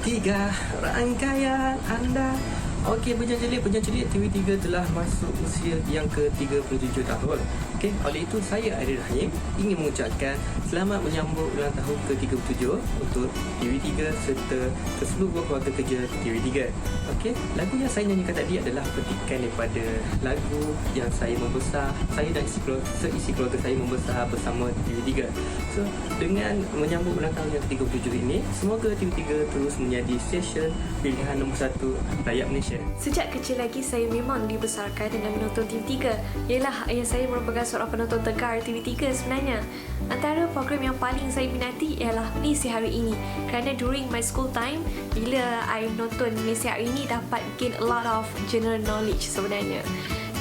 TV3 rangkaian anda. Okey, pejan celik TV3 telah masuk usia yang ke-37 tahun. Okey, oleh itu saya Aidil Rahim ingin mengucapkan selamat menyambut ulang tahun ke-37 untuk TV3 serta keseluruh keluarga kerja TV3. Okey, lagu yang saya nyanyikan tadi adalah petikan daripada lagu yang saya membesar, saya dan seisi keluarga saya membesar bersama TV3. So, dengan menyambut ulang tahun yang ke-37 ini, semoga TV3 terus menjadi stesen pilihan nombor 1 rakyat Malaysia. Sejak kecil lagi saya memang dibesarkan dengan menonton TV3. Ialah ayah saya merupakan seorang penonton tegar TV3 sebenarnya. Antara program yang paling saya minati ialah Malaysia Hari Ini. Kerana during my school time, bila I nonton Malaysia Hari Ini dapat gain a lot of general knowledge sebenarnya.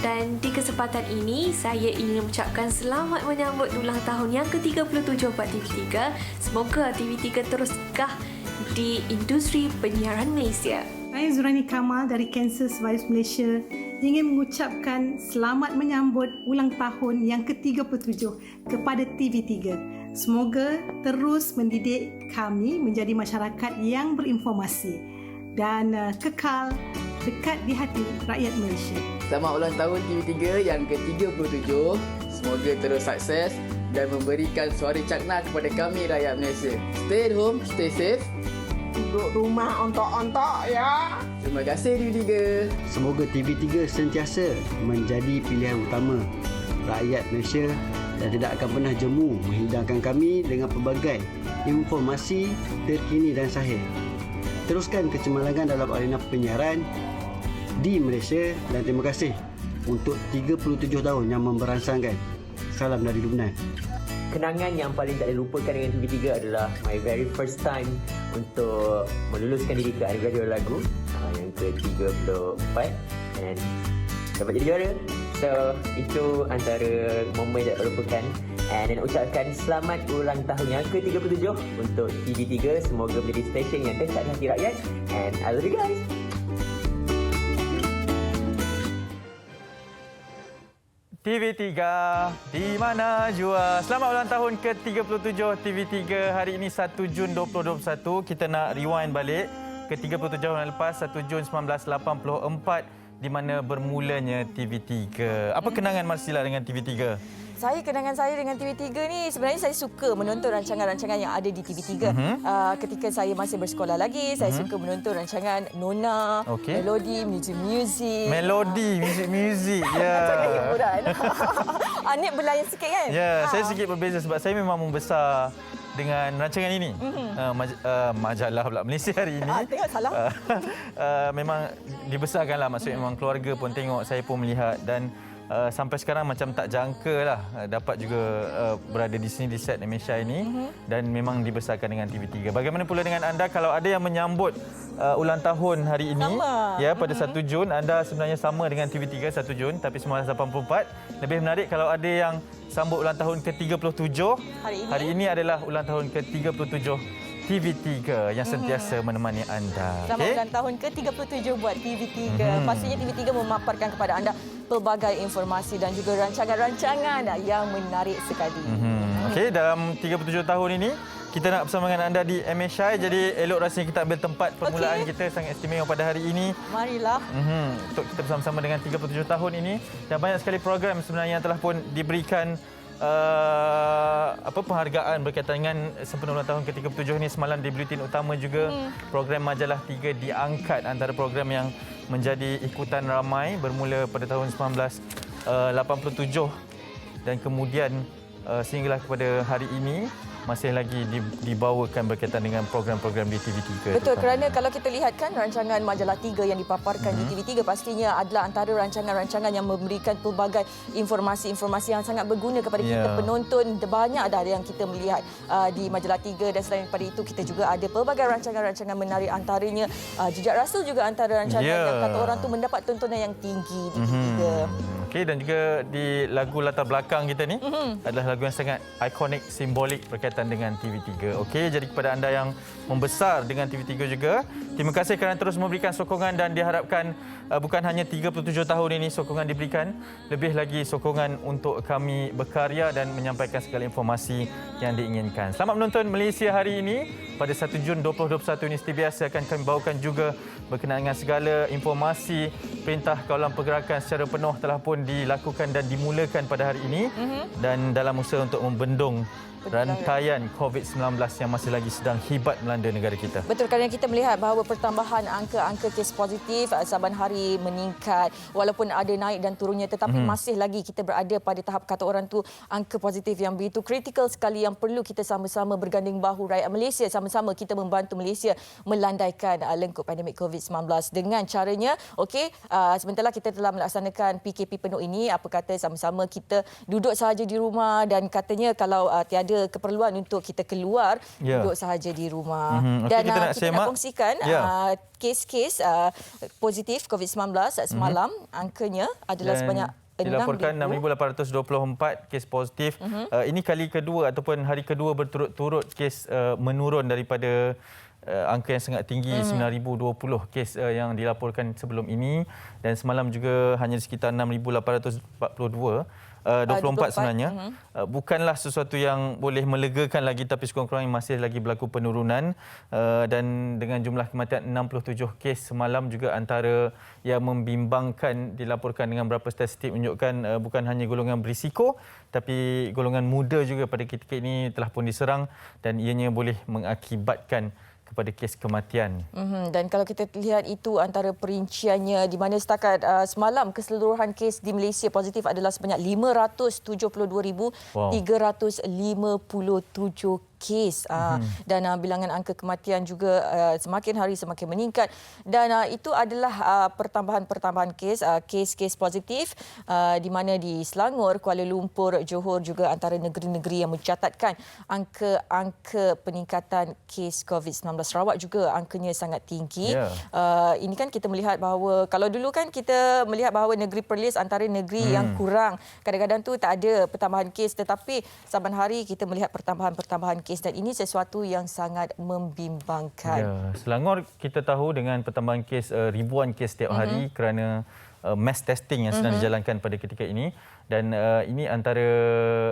Dan di kesempatan ini, saya ingin mengucapkan selamat menyambut ulang tahun yang ke-37 buat TV3. Semoga TV3 terus gah di industri penyiaran Malaysia. Saya Zurani Kamal dari Cancer Survivors Malaysia ingin mengucapkan selamat menyambut ulang tahun yang ke-37 kepada TV3. Semoga terus mendidik kami menjadi masyarakat yang berinformasi dan kekal dekat di hati rakyat Malaysia. Selamat ulang tahun TV3 yang ke-37. Semoga terus sukses dan memberikan suara cakna kepada kami rakyat Malaysia. Stay at home, stay safe. Duduk rumah ontok-ontok ya. Terima kasih TV3. Semoga TV3 sentiasa menjadi pilihan utama rakyat Malaysia dan tidak akan pernah jemu menghidangkan kami dengan pelbagai informasi terkini dan sahih. Teruskan kecemerlangan dalam arena penyiaran di Malaysia dan terima kasih untuk 37 tahun yang memberansangkan. Salam dari Lubnan. Kenangan yang paling tak dilupakan dengan TV3 adalah my very first time untuk meluluskan diri ke anugerah lagu yang ke-34 dan dapat jadi juara. So, itu antara momen yang tak terlupakan. Dan ucapkan selamat ulang tahun yang ke-37 untuk TV3. Semoga menjadi stesen yang dekat hati rakyat. And I love you guys. TV3 di mana jua. Selamat ulang tahun ke-37 TV3 hari ini 1 Jun 2021. Kita nak rewind balik ke 37 tahun lepas 1 Jun 1984 di mana bermulanya TV3. Apa kenangan Marsila dengan TV3? Kenangan saya dengan TV3 ni sebenarnya saya suka menonton rancangan-rancangan yang ada di TV3. Ketika saya masih bersekolah lagi, saya suka menonton rancangan Nona, Melodi, Music. Melodi, Music. Ya. Rancangan hiburan. Anik berlayan sikit kan? Ya, saya sikit berbeza sebab saya memang membesar dengan rancangan ini. Majalah pula Malaysia Hari Ini. Tengok salah. Memang dibesarkanlah, maksudnya memang keluarga pun tengok, saya pun melihat dan sampai sekarang macam tak jangka lah dapat juga berada di sini di set Malaysia ini dan memang dibesarkan dengan TV3. Bagaimana pula dengan anda kalau ada yang menyambut ulang tahun hari ini ya pada 1 Jun, anda sebenarnya sama dengan TV3 1 Jun tapi 1984. Lebih menarik kalau ada yang sambut ulang tahun ke-37 hari ini adalah ulang tahun ke-37 TV3 yang sentiasa menemani anda. Selamat ulang tahun ke-37 buat TV3. Pastinya TV3 memaparkan kepada anda pelbagai informasi dan juga rancangan-rancangan yang menarik sekali. Okey, dalam 37 tahun ini kita nak bersama dengan anda di MSI. Jadi elok rasanya kita ambil tempat permulaan kita sangat istimewa pada hari ini. Marilah. Untuk kita bersama-sama dengan 37 tahun ini dan banyak sekali program sebenarnya yang telah pun diberikan penghargaan berkaitan dengan sempena ulang tahun ke-37 ini. Semalam di Buletin Utama juga program Majalah 3 diangkat antara program yang menjadi ikutan ramai bermula pada tahun 1987 dan kemudian sehinggalah kepada hari ini masih lagi dibawakan berkaitan dengan program-program di TV3. Betul, kerana kalau kita lihat kan rancangan Majalah 3 yang dipaparkan di TV3 pastinya adalah antara rancangan-rancangan yang memberikan pelbagai informasi-informasi yang sangat berguna kepada kita penonton. Banyak ada yang kita melihat di Majalah 3 dan selain daripada itu kita juga ada pelbagai rancangan-rancangan menarik antaranya Jejak Rasul juga antara rancangan yang kata orang tu mendapat tontonan yang tinggi di TV3. Okey, dan juga di lagu latar belakang kita ni adalah lagu yang sangat ikonik, simbolik berkaitan dengan TV3. Okey, jadi kepada anda yang membesar dengan TV3 juga, terima kasih kerana terus memberikan sokongan dan diharapkan bukan hanya 37 tahun ini sokongan diberikan, lebih lagi sokongan untuk kami berkarya dan menyampaikan segala informasi yang diinginkan. Selamat menonton Malaysia hari ini. Pada 1 Jun 2021 ini seperti biasa akan kami bawakan juga berkenaan dengan segala informasi. Perintah kawalan pergerakan secara penuh telah pun dilakukan dan dimulakan pada hari ini dan dalam usaha untuk membendung rantaian COVID-19 yang masih lagi sedang hibat melanda negara kita. Betul, kerana kita melihat bahawa pertambahan angka-angka kes positif saban hari meningkat, walaupun ada naik dan turunnya, tetapi masih lagi kita berada pada tahap kata orang tu angka positif yang begitu kritikal sekali, yang perlu kita sama-sama berganding bahu rakyat Malaysia, sama-sama kita membantu Malaysia melandaikan lengkup pandemik COVID-19 dengan caranya. Okey, sebentarlah kita telah melaksanakan PKP penuh ini, apa kata sama-sama kita duduk sahaja di rumah, dan katanya kalau tiada keperluan untuk kita keluar, duduk sahaja di rumah. Okay, Dan kita nak kongsikan kes-kes positif COVID-19 semalam, angkanya adalah sebanyak dilaporkan 6,824 kes positif. Ini kali kedua ataupun hari kedua berturut-turut kes menurun daripada angka yang sangat tinggi 9,020 kes yang dilaporkan sebelum ini, dan semalam juga hanya sekitar 6,824 sebenarnya. Bukanlah sesuatu yang boleh melegakan lagi, tapi sekurang-kurangnya masih lagi berlaku penurunan, dan dengan jumlah kematian 67 kes semalam juga antara yang membimbangkan. Dilaporkan dengan beberapa statistik menunjukkan bukan hanya golongan berisiko, tapi golongan muda juga pada ketika ini telah pun diserang, dan ianya boleh mengakibatkan kepada kes kematian. Dan kalau kita lihat itu antara perinciannya, di mana setakat semalam keseluruhan kes di Malaysia positif adalah sebanyak 572,357 kes, dan bilangan angka kematian juga semakin hari semakin meningkat, dan itu adalah pertambahan kes, kes positif di mana di Selangor, Kuala Lumpur, Johor juga antara negeri-negeri yang mencatatkan angka peningkatan kes COVID-19. Sarawak juga angkanya sangat tinggi. Ini kan kita melihat bahawa kalau dulu kan kita melihat bahawa negeri Perlis antara negeri yang kurang, kadang-kadang tu tak ada pertambahan kes, tetapi saban hari kita melihat pertambahan kes, dan ini sesuatu yang sangat membimbangkan. Selangor kita tahu dengan pertambahan kes ribuan kes setiap hari kerana mass testing yang sedang dijalankan pada ketika ini, dan ini antara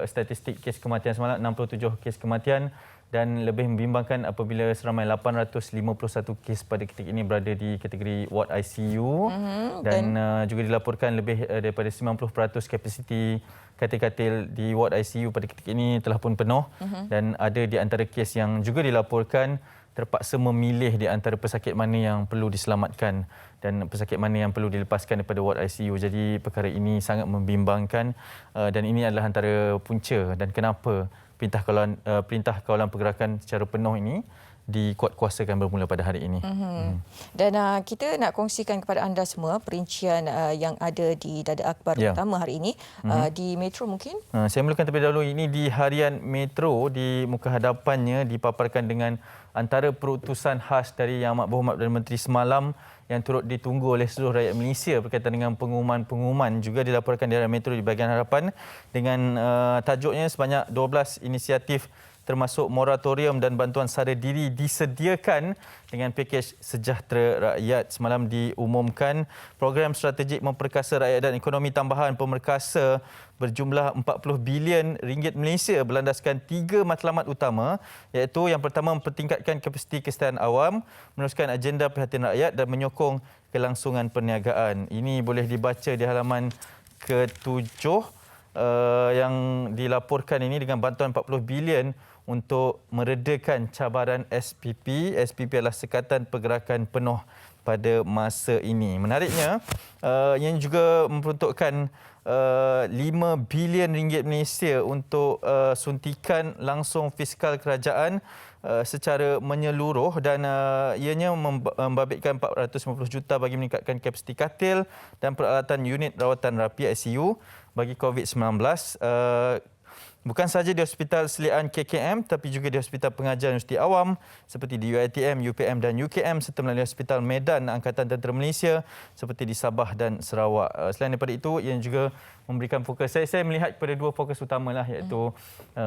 statistik kes kematian semalam 67 kes kematian, dan lebih membimbangkan apabila seramai 851 kes pada ketika ini berada di kategori ward ICU, dan juga dilaporkan lebih daripada 90% kapasiti katil-katil di ward ICU pada ketika ini telah pun penuh, dan ada di antara kes yang juga dilaporkan terpaksa memilih di antara pesakit mana yang perlu diselamatkan dan pesakit mana yang perlu dilepaskan daripada ward ICU. Jadi perkara ini sangat membimbangkan, dan ini adalah antara punca dan kenapa Perintah Kawalan Pergerakan secara penuh ini dikuatkuasakan bermula pada hari ini. Dan kita nak kongsikan kepada anda semua perincian yang ada di dada akhbar utama hari ini di Metro mungkin. Saya mulakan terlebih dahulu. Ini di harian Metro, di muka hadapannya dipaparkan dengan antara perutusan khas dari Yang Amat Berhormat Perdana Menteri semalam yang turut ditunggu oleh seluruh rakyat Malaysia berkaitan dengan pengumuman juga dilaporkan di harian Metro di bahagian harapan dengan tajuknya sebanyak 12 inisiatif termasuk moratorium dan bantuan sara diri disediakan dengan pakej sejahtera rakyat. Semalam diumumkan program strategik memperkasa rakyat dan ekonomi tambahan pemerkasa berjumlah 40 bilion ringgit Malaysia berlandaskan 3 matlamat utama, iaitu yang pertama mempertingkatkan kapasiti kesihatan awam, meneruskan agenda perhatian rakyat dan menyokong kelangsungan perniagaan. Ini boleh dibaca di halaman ke-7 yang dilaporkan ini dengan bantuan 40 bilion untuk meredakan cabaran SPP. SPP adalah Sekatan Pergerakan Penuh pada masa ini. Menariknya, yang juga memperuntukkan 5 bilion ringgit Malaysia untuk suntikan langsung fiskal kerajaan secara menyeluruh, dan ianya membabitkan 450 juta bagi meningkatkan kapasiti katil dan peralatan unit rawatan rapi ICU bagi COVID-19. Bukan sahaja di Hospital Selian KKM tapi juga di Hospital Pengajar Universiti Awam seperti di UiTM, UPM dan UKM serta melalui Hospital Medan Angkatan Tentera Malaysia seperti di Sabah dan Sarawak. Selain daripada itu, ia juga memberikan fokus. Saya melihat kepada dua fokus utamalah iaitu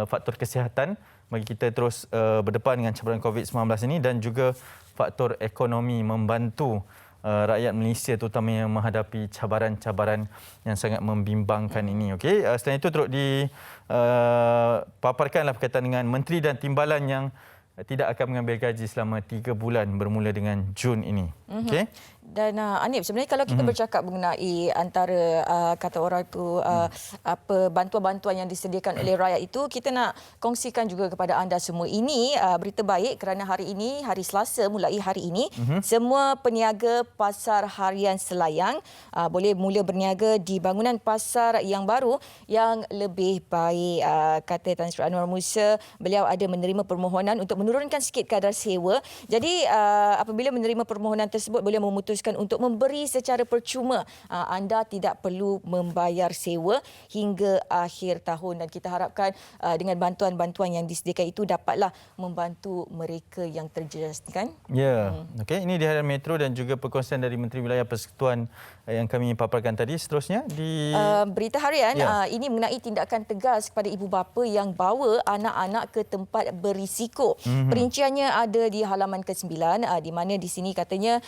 faktor kesihatan bagi kita terus berdepan dengan cabaran COVID-19 ini dan juga faktor ekonomi membantu rakyat Malaysia terutamanya menghadapi cabaran-cabaran yang sangat membimbangkan ini. Okey, selain itu turut dipaparkanlah berkaitan dengan menteri dan timbalan yang tidak akan mengambil gaji selama 3 bulan bermula dengan Jun ini. Okey. Dan Anip, sebenarnya kalau kita bercakap mengenai antara kata orang tu apa bantuan-bantuan yang disediakan oleh rakyat itu, kita nak kongsikan juga kepada anda semua. Ini berita baik kerana hari ini, hari Selasa mulai hari ini, semua peniaga pasar harian Selayang boleh mula berniaga di bangunan pasar yang baru yang lebih baik. Kata Tan Sri Anwar Musa, beliau ada menerima permohonan untuk menurunkan sikit kadar sewa. Jadi apabila menerima permohonan tersebut, boleh memutuskan untuk memberi secara percuma. Anda tidak perlu membayar sewa hingga akhir tahun dan kita harapkan dengan bantuan-bantuan yang disediakan itu dapatlah membantu mereka yang terjejas, kan? Ya. Okey, ini di hadapan Metro dan juga perkongsian dari Menteri Wilayah Persekutuan yang kami paparkan tadi. Seterusnya di berita harian ini mengenai tindakan tegas kepada ibu bapa yang bawa anak-anak ke tempat berisiko. Perinciannya ada di halaman ke-9 di mana di sini katanya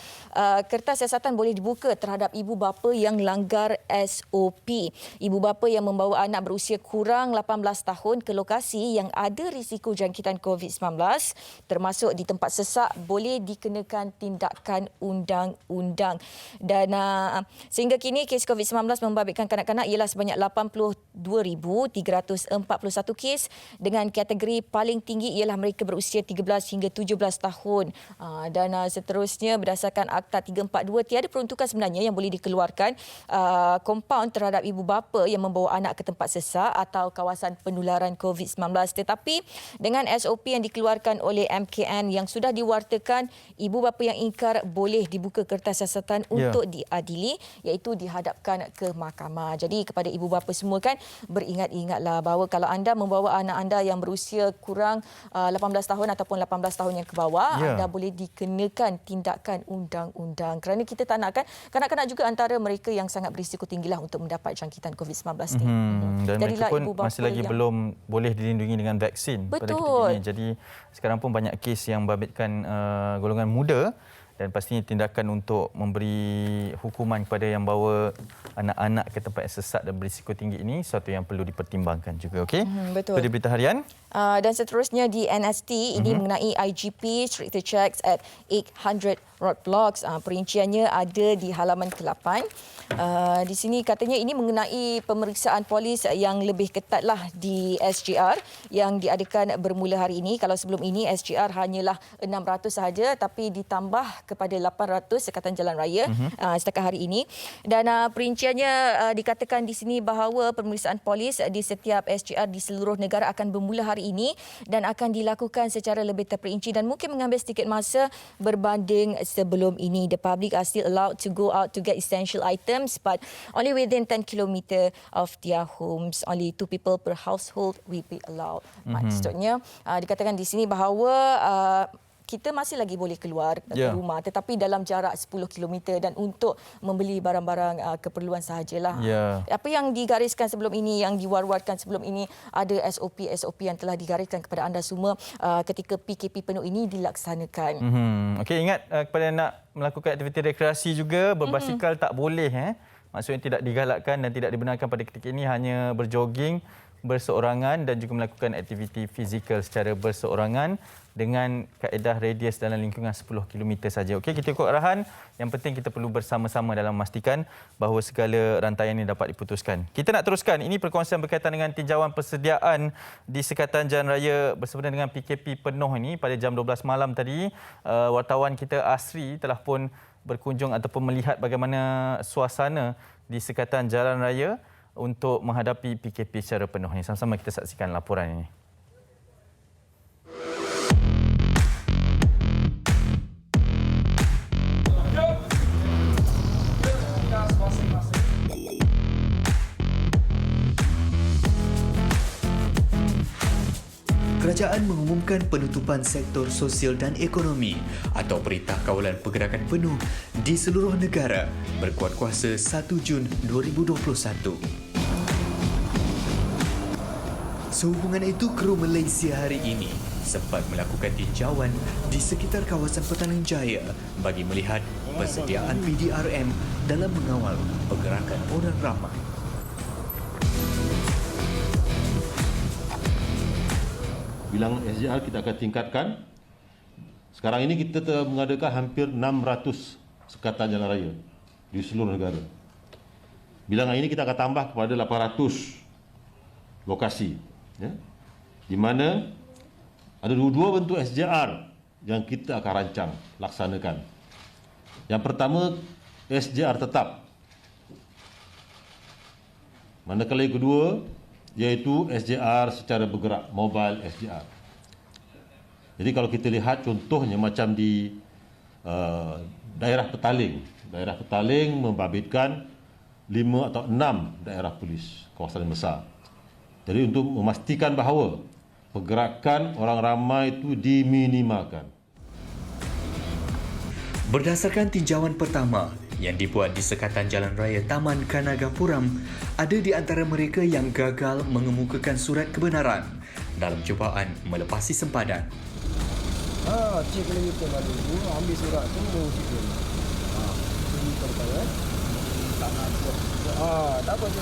kertas siasatan boleh dibuka terhadap ibu bapa yang langgar SOP. Ibu bapa yang membawa anak berusia kurang 18 tahun ke lokasi yang ada risiko jangkitan COVID-19 termasuk di tempat sesak boleh dikenakan tindakan undang-undang. Dan sehingga kini kes COVID-19 membabitkan kanak-kanak ialah sebanyak 82,341 kes dengan kategori paling tinggi ialah mereka berusia 13 hingga 17 tahun. Dan seterusnya berdasarkan Akta 342 tiada peruntukan sebenarnya yang boleh dikeluarkan kompaun terhadap ibu bapa yang membawa anak ke tempat sesak atau kawasan penularan COVID-19. Tetapi dengan SOP yang dikeluarkan oleh MKN yang sudah diwartakan, ibu bapa yang ingkar boleh dibuka kertas siasatan untuk diadili iaitu dihadapkan ke mahkamah. Jadi kepada ibu bapa semua kan beringat-ingatlah bahawa kalau anda membawa anak anda yang berusia kurang 18 tahun ataupun 18 tahun yang ke bawah, anda boleh dikenakan tindakan undang-undang. Kerana kita tak nakkan kanak-kanak juga antara mereka yang sangat berisiko tinggilah untuk mendapat jangkitan COVID-19 ni. Dan mereka pun masih lagi belum boleh dilindungi dengan vaksin pada ketika ini. Jadi sekarang pun banyak kes yang membabitkan golongan muda dan pastinya tindakan untuk memberi hukuman kepada yang bawa anak-anak ke tempat yang sesak dan berisiko tinggi ini sesuatu yang perlu dipertimbangkan juga. Okey. Betul. Itu di berita harian. Dan seterusnya di NST ini mengenai IGP stricter checks at 800 roadblocks. Perinciannya ada di halaman ke-8. Di sini katanya ini mengenai pemeriksaan polis yang lebih ketatlah di SGR yang diadakan bermula hari ini. Kalau sebelum ini SGR hanyalah 600 sahaja tapi ditambah kepada 800 sekatan jalan raya setakat hari ini. Dan perinciannya dikatakan di sini bahawa pemeriksaan polis di setiap SGR di seluruh negara akan bermula hari ini dan akan dilakukan secara lebih terperinci dan mungkin mengambil sedikit masa berbanding sebelum ini. The public are still allowed to go out to get essential items but only within 10 km of their homes. Only 2 people per household will be allowed. Maksudnya dikatakan di sini bahawa kita masih lagi boleh keluar ke rumah tetapi dalam jarak 10 km dan untuk membeli barang-barang keperluan sahajalah. Apa yang digariskan sebelum ini, yang diwar-warkan sebelum ini, ada SOP yang telah digariskan kepada anda semua ketika PKP penuh ini dilaksanakan. Okey, ingat kepada nak melakukan aktiviti rekreasi juga, berbasikal tak boleh. Maksudnya tidak digalakkan dan tidak dibenarkan pada ketika ini, hanya berjoging berseorangan dan juga melakukan aktiviti fizikal secara berseorangan dengan kaedah radius dalam lingkungan 10 km saja. Okey, kita ikut arahan. Yang penting kita perlu bersama-sama dalam memastikan bahawa segala rantaian ini dapat diputuskan. Kita nak teruskan. Ini perkongsian berkaitan dengan tinjauan persediaan di Sekatan Jalan Raya bersempena dengan PKP penuh ini pada jam 12 malam tadi. Wartawan kita Asri telah pun berkunjung ataupun melihat bagaimana suasana di Sekatan Jalan Raya untuk menghadapi PKP secara penuh ini. Sama-sama kita saksikan laporan ini. Kerajaan mengumumkan penutupan sektor sosial dan ekonomi atau Perintah Kawalan Pergerakan Penuh di seluruh negara berkuat kuasa 1 Jun 2021. Sehubungan itu, kru Malaysia hari ini sempat melakukan tinjauan di sekitar kawasan Petaling Jaya bagi melihat persediaan PDRM dalam mengawal pergerakan orang ramai. Bilangan SJR kita akan tingkatkan. Sekarang ini kita telah mengadakan hampir 600 sekatan jalan raya di seluruh negara. Bilangan ini kita akan tambah kepada 800 lokasi, ya, di mana ada dua bentuk SJR yang kita akan rancang, laksanakan. Yang pertama, SJR tetap. Manakala yang kedua, iaitu SJR secara bergerak, mobile SJR. Jadi kalau kita lihat contohnya macam di daerah Petaling. Daerah Petaling membabitkan 5 atau 6 daerah polis, kawasan besar. Jadi untuk memastikan bahawa pergerakan orang ramai itu diminimalkan. Berdasarkan tinjauan pertama yang dibuat di sekatan Jalan Raya Taman Kanagapuram, ada di antara mereka yang gagal mengemukakan surat kebenaran dalam cubaan melepasi sempadan. Cik kena kita malu dulu, ambil surat tu baru kita. Ini perkara. Tak apa. Tak apa je.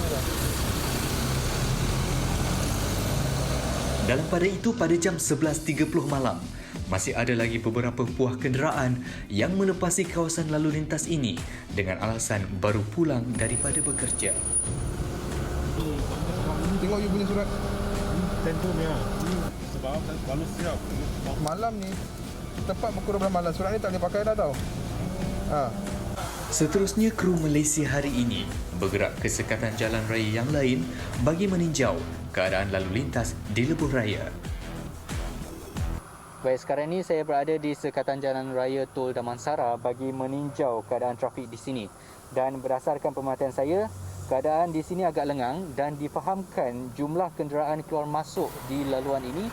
Dalam pada itu, pada jam 11.30 malam, masih ada lagi beberapa buah kenderaan yang melepasi kawasan lalu lintas ini dengan alasan baru pulang daripada bekerja. Tengok you punya surat. Tentunya. Sebab baru siap. Malam ni, tepat pukul 12 malam. Surat ni tak boleh pakai dah tau. Seterusnya, kru Malaysia hari ini bergerak ke sekatan jalan raya yang lain bagi meninjau keadaan lalu lintas di lebuh raya. Baik, sekarang ini saya berada di sekatan Jalan Raya Tol Damansara bagi meninjau keadaan trafik di sini. Dan berdasarkan pemerhatian saya, keadaan di sini agak lengang dan difahamkan jumlah kenderaan keluar masuk di laluan ini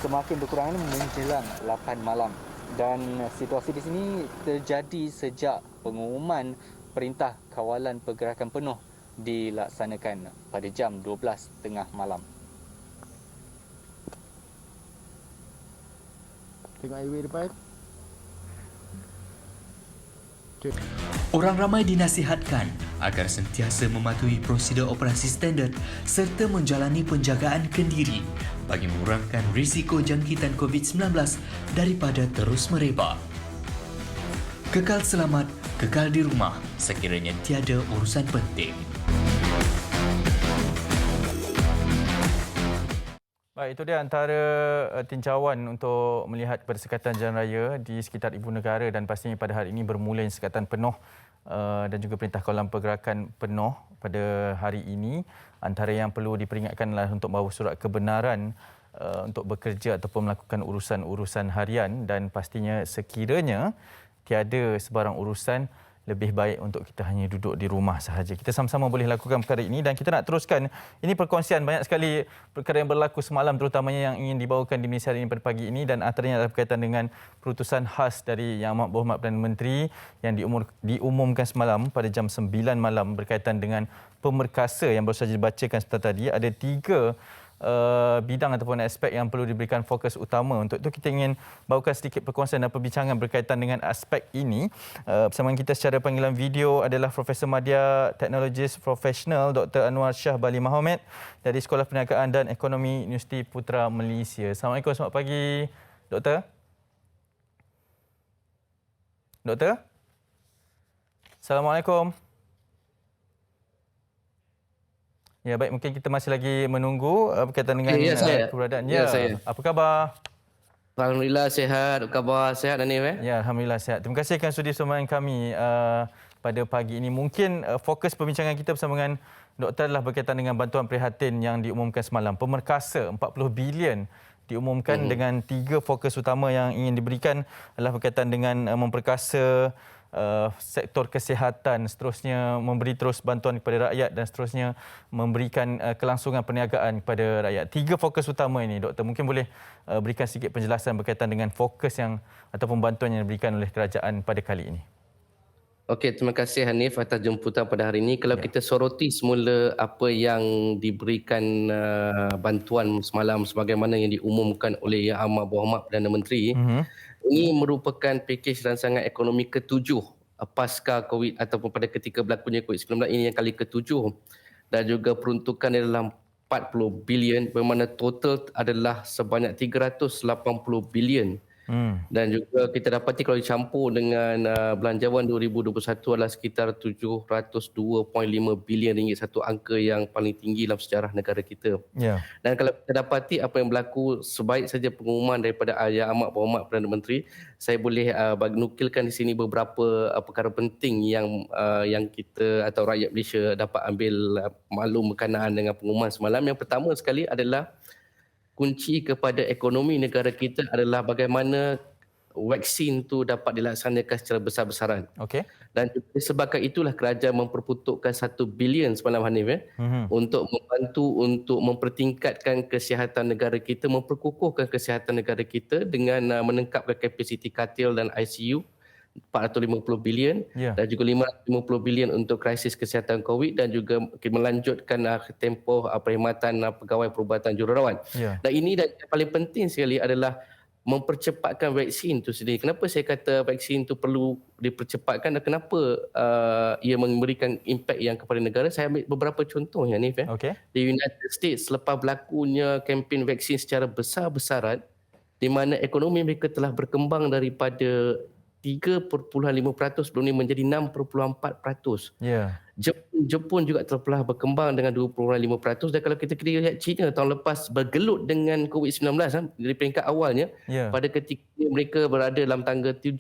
semakin berkurang menjelang 8 malam. Dan situasi di sini terjadi sejak pengumuman Perintah Kawalan Pergerakan Penuh dilaksanakan pada jam 12.30 malam. Tengok highway depan. Orang ramai dinasihatkan agar sentiasa mematuhi prosedur operasi standard serta menjalani penjagaan kendiri bagi mengurangkan risiko jangkitan COVID-19 daripada terus merebak. Kekal selamat, kekal di rumah sekiranya tiada urusan penting. Baik, itu dia antara tinjauan untuk melihat kepada sekatan jalan raya di sekitar ibu negara dan pastinya pada hari ini bermula sekatan penuh dan juga Perintah Kawalan Pergerakan Penuh pada hari ini. Antara yang perlu diperingatkan adalah untuk bawa surat kebenaran untuk bekerja ataupun melakukan urusan-urusan harian dan pastinya sekiranya tiada sebarang urusan, lebih baik untuk kita hanya duduk di rumah sahaja. Kita sama-sama boleh lakukan perkara ini dan kita nak teruskan. Ini perkongsian banyak sekali perkara yang berlaku semalam terutamanya yang ingin dibawakan di Malaysia hari ini pada pagi ini dan antaranya adalah berkaitan dengan keputusan khas dari Yang Amat Berhormat Perdana Menteri yang diumumkan semalam pada jam 9 malam berkaitan dengan pemerkasa yang baru saja dibacakan sebentar tadi. Ada 3 bidang ataupun aspek yang perlu diberikan fokus utama. Untuk itu kita ingin bawakan sedikit perkongsian dan perbincangan berkaitan dengan aspek ini. Bersama kita secara panggilan video adalah Profesor Madya Teknologis Profesional Dr. Anwar Shah Bali Mohamed dari Sekolah Perniagaan dan Ekonomi Universiti Putra Malaysia. Assalamualaikum, selamat pagi Doktor. Doktor? Assalamualaikum. Ya, baik, mungkin kita masih lagi menunggu berkaitan dengan keberadaan. Ya, saya. Apa khabar? Alhamdulillah sihat. Apa khabar? Sihat Hanif? Ya, alhamdulillah sihat. Terima kasih kerana sudi bersama kami pada pagi ini. Mungkin fokus perbincangan kita bersama dengan Doktor adalah berkaitan dengan bantuan prihatin yang diumumkan semalam. Pemerkasa 40 bilion diumumkan dengan 3 fokus utama yang ingin diberikan adalah berkaitan dengan memperkasa sektor kesihatan, seterusnya memberi terus bantuan kepada rakyat dan seterusnya memberikan kelangsungan perniagaan kepada rakyat. 3 fokus utama ini, Doktor. Mungkin boleh berikan sedikit penjelasan berkaitan dengan fokus yang ataupun bantuan yang diberikan oleh kerajaan pada kali ini. Okey, terima kasih Hanif atas jemputan pada hari ini. Kalau kita soroti semula apa yang diberikan bantuan semalam sebagaimana yang diumumkan oleh Yang Amat Berhormat Perdana Menteri, ini merupakan pakej rancangan ekonomi ke-7 pasca COVID ataupun pada ketika berlakunya COVID-19, ini yang kali ke-7 dan juga peruntukan adalah 40 bilion bermakna total adalah sebanyak 380 bilion. Dan juga kita dapati kalau dicampur dengan belanjawan 2021 adalah sekitar 702.5 bilion ringgit, satu angka yang paling tinggi dalam sejarah negara kita. Dan kalau kita dapati apa yang berlaku, sebaik saja pengumuman daripada Yang Amat Berhormat Perdana Menteri, saya boleh nukilkan di sini beberapa perkara penting yang kita atau rakyat Malaysia dapat ambil maklum berkenaan dengan pengumuman semalam. Yang pertama sekali adalah kunci kepada ekonomi negara kita adalah bagaimana vaksin tu dapat dilaksanakan secara besar-besaran. Dan disebabkan itulah kerajaan memperputukkan 1 bilion semalam Hanif untuk membantu untuk mempertingkatkan kesihatan negara kita, memperkukuhkan kesihatan negara kita dengan meningkatkan kapasiti katil dan ICU 450 bilion dan juga 550 bilion untuk krisis kesihatan COVID dan juga melanjutkan tempoh perkhidmatan pegawai perubatan jururawat. Dan ini dan yang paling penting sekali adalah mempercepatkan vaksin itu sendiri. Kenapa saya kata vaksin itu perlu dipercepatkan dan kenapa ia memberikan impak yang kepada negara? Saya ambil beberapa contoh Hanif. Di United States selepas berlakunya kempen vaksin secara besar-besaran di mana ekonomi mereka telah berkembang daripada 3.5% sebelum ini menjadi 6.4%. Jepun juga telah berkembang dengan 2.5%. Dan kalau kita lihat China tahun lepas bergelut dengan COVID-19 dari peringkat awalnya, pada ketika mereka berada dalam tangga 7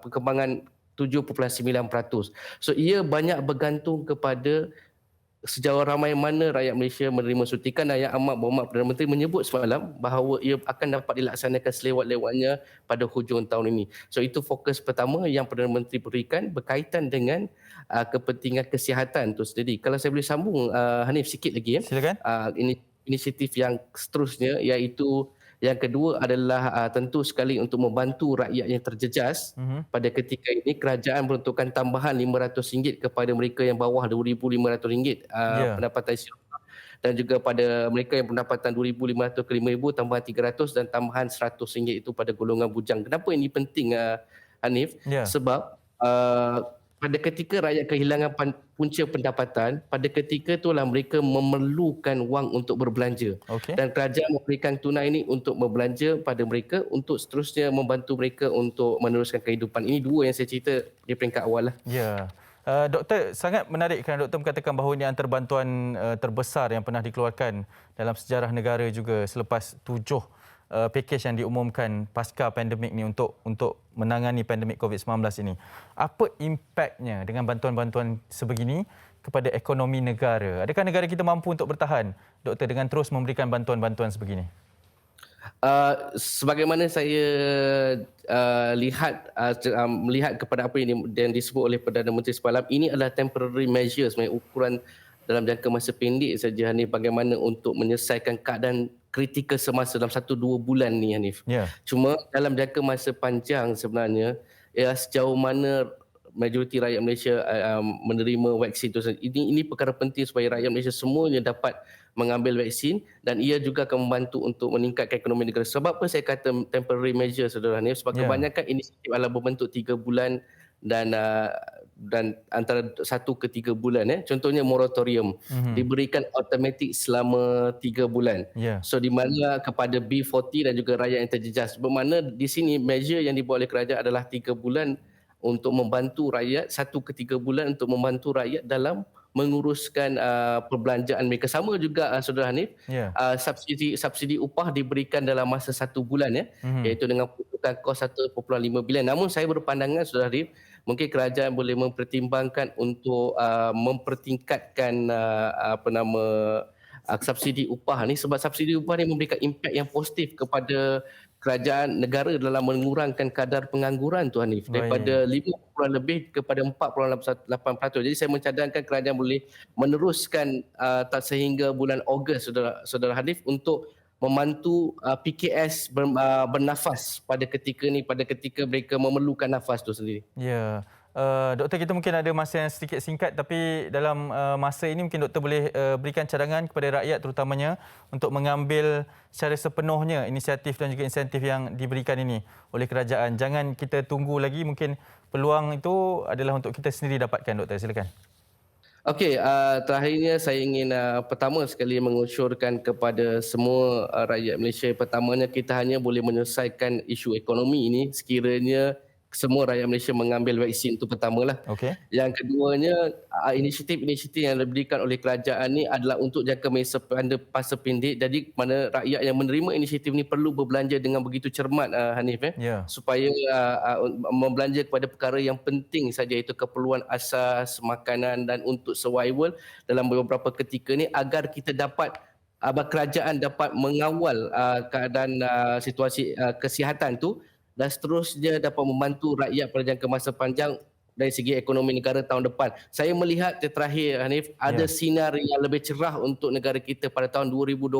perkembangan 7.9%. So ia banyak bergantung kepada sejauh ramai mana rakyat Malaysia menerima suntikan. Dan Yang Amat Berhormat Perdana Menteri menyebut semalam bahawa ia akan dapat dilaksanakan selewat-lewatnya pada hujung tahun ini. So itu fokus pertama yang Perdana Menteri berikan berkaitan dengan kepentingan kesihatan itu sendiri. Kalau saya boleh sambung Hanif sikit lagi silakan. Inisiatif yang seterusnya iaitu yang kedua adalah tentu sekali untuk membantu rakyat yang terjejas. Pada ketika ini kerajaan peruntukan tambahan RM500 kepada mereka yang bawah RM2,500 pendapatan isiran, dan juga pada mereka yang pendapatan RM2,500 ke RM5,000 tambahan RM300 dan tambahan RM100 itu pada golongan bujang. Kenapa ini penting Hanif? Sebab pada ketika rakyat kehilangan punca pendapatan, pada ketika itulah mereka memerlukan wang untuk berbelanja. Dan kerajaan memberikan tunai ini untuk berbelanja pada mereka untuk seterusnya membantu mereka untuk meneruskan kehidupan. Ini dua yang saya cerita di peringkat awal lah. Doktor, sangat menarik kerana doktor mengatakan bahawa ini antara bantuan terbesar yang pernah dikeluarkan dalam sejarah negara juga selepas 7 pakej yang diumumkan pasca pandemik ni untuk menangani pandemik COVID-19 ini. Apa impaknya dengan bantuan-bantuan sebegini kepada ekonomi negara? Adakah negara kita mampu untuk bertahan, Doktor, dengan terus memberikan bantuan-bantuan sebegini? Sebagaimana saya melihat kepada apa yang disebut oleh Perdana Menteri semalam, ini adalah temporary measures, ukuran dalam jangka masa pendek saja ni, bagaimana untuk menyelesaikan keadaan kritikal semasa dalam 1-2 bulan ni Hanif. Cuma dalam jangka masa panjang sebenarnya sejauh mana majoriti rakyat Malaysia menerima vaksin itu, ini perkara penting supaya rakyat Malaysia semuanya dapat mengambil vaksin dan ia juga akan membantu untuk meningkatkan ekonomi negara. Sebab apa saya kata temporary measure saudara Hanif? Sebab kebanyakan inisiatif adalah berbentuk 3 bulan dan antara 1 ke 3 bulan. Contohnya moratorium diberikan automatik selama 3 bulan. So di mana kepada B40 dan juga rakyat yang terjejas. Bermakna di sini measure yang dibuat oleh kerajaan adalah 3 bulan untuk membantu rakyat, 1 ke 3 bulan untuk membantu rakyat dalam menguruskan perbelanjaan mereka. Sama juga saudara Hanif, subsidi upah diberikan dalam masa 1 bulan iaitu dengan peruntukan kos 1.5 bilion. Namun saya berpandangan saudara Hanif, mungkin kerajaan boleh mempertimbangkan untuk mempertingkatkan subsidi upah ni, sebab subsidi upah ni memberikan impak yang positif kepada kerajaan negara dalam mengurangkan kadar pengangguran tu Hanif daripada 5% lebih kepada 4.8%. Jadi saya mencadangkan kerajaan boleh meneruskan sehingga bulan Ogos saudara Hanif untuk membantu PKS bernafas pada ketika mereka memerlukan nafas tu sendiri. Ya. Doktor, kita mungkin ada masa yang sedikit singkat, tapi dalam masa ini mungkin doktor boleh berikan cadangan kepada rakyat terutamanya untuk mengambil secara sepenuhnya inisiatif dan juga insentif yang diberikan ini oleh kerajaan. Jangan kita tunggu lagi, mungkin peluang itu adalah untuk kita sendiri dapatkan. Doktor, silakan. Okey, terakhirnya saya ingin pertama sekali mengusyurkan kepada semua rakyat Malaysia. Pertamanya, kita hanya boleh menyelesaikan isu ekonomi ini sekiranya semua rakyat Malaysia mengambil vaksin, itu pertamalah. Okay. Yang keduanya, inisiatif-inisiatif yang diberikan oleh kerajaan ini adalah untuk jangka masa pendek. Jadi mana rakyat yang menerima inisiatif ini perlu berbelanja dengan begitu cermat, Hanif, supaya membelanja kepada perkara yang penting saja, iaitu keperluan asas, makanan dan untuk survival dalam beberapa ketika ini, agar kita dapat kerajaan dapat mengawal keadaan situasi kesihatan tu dan seterusnya dapat membantu rakyat pada jangka masa panjang dari segi ekonomi negara tahun depan. Saya melihat terakhir, Hanif, ada sinar yang lebih cerah untuk negara kita pada tahun 2020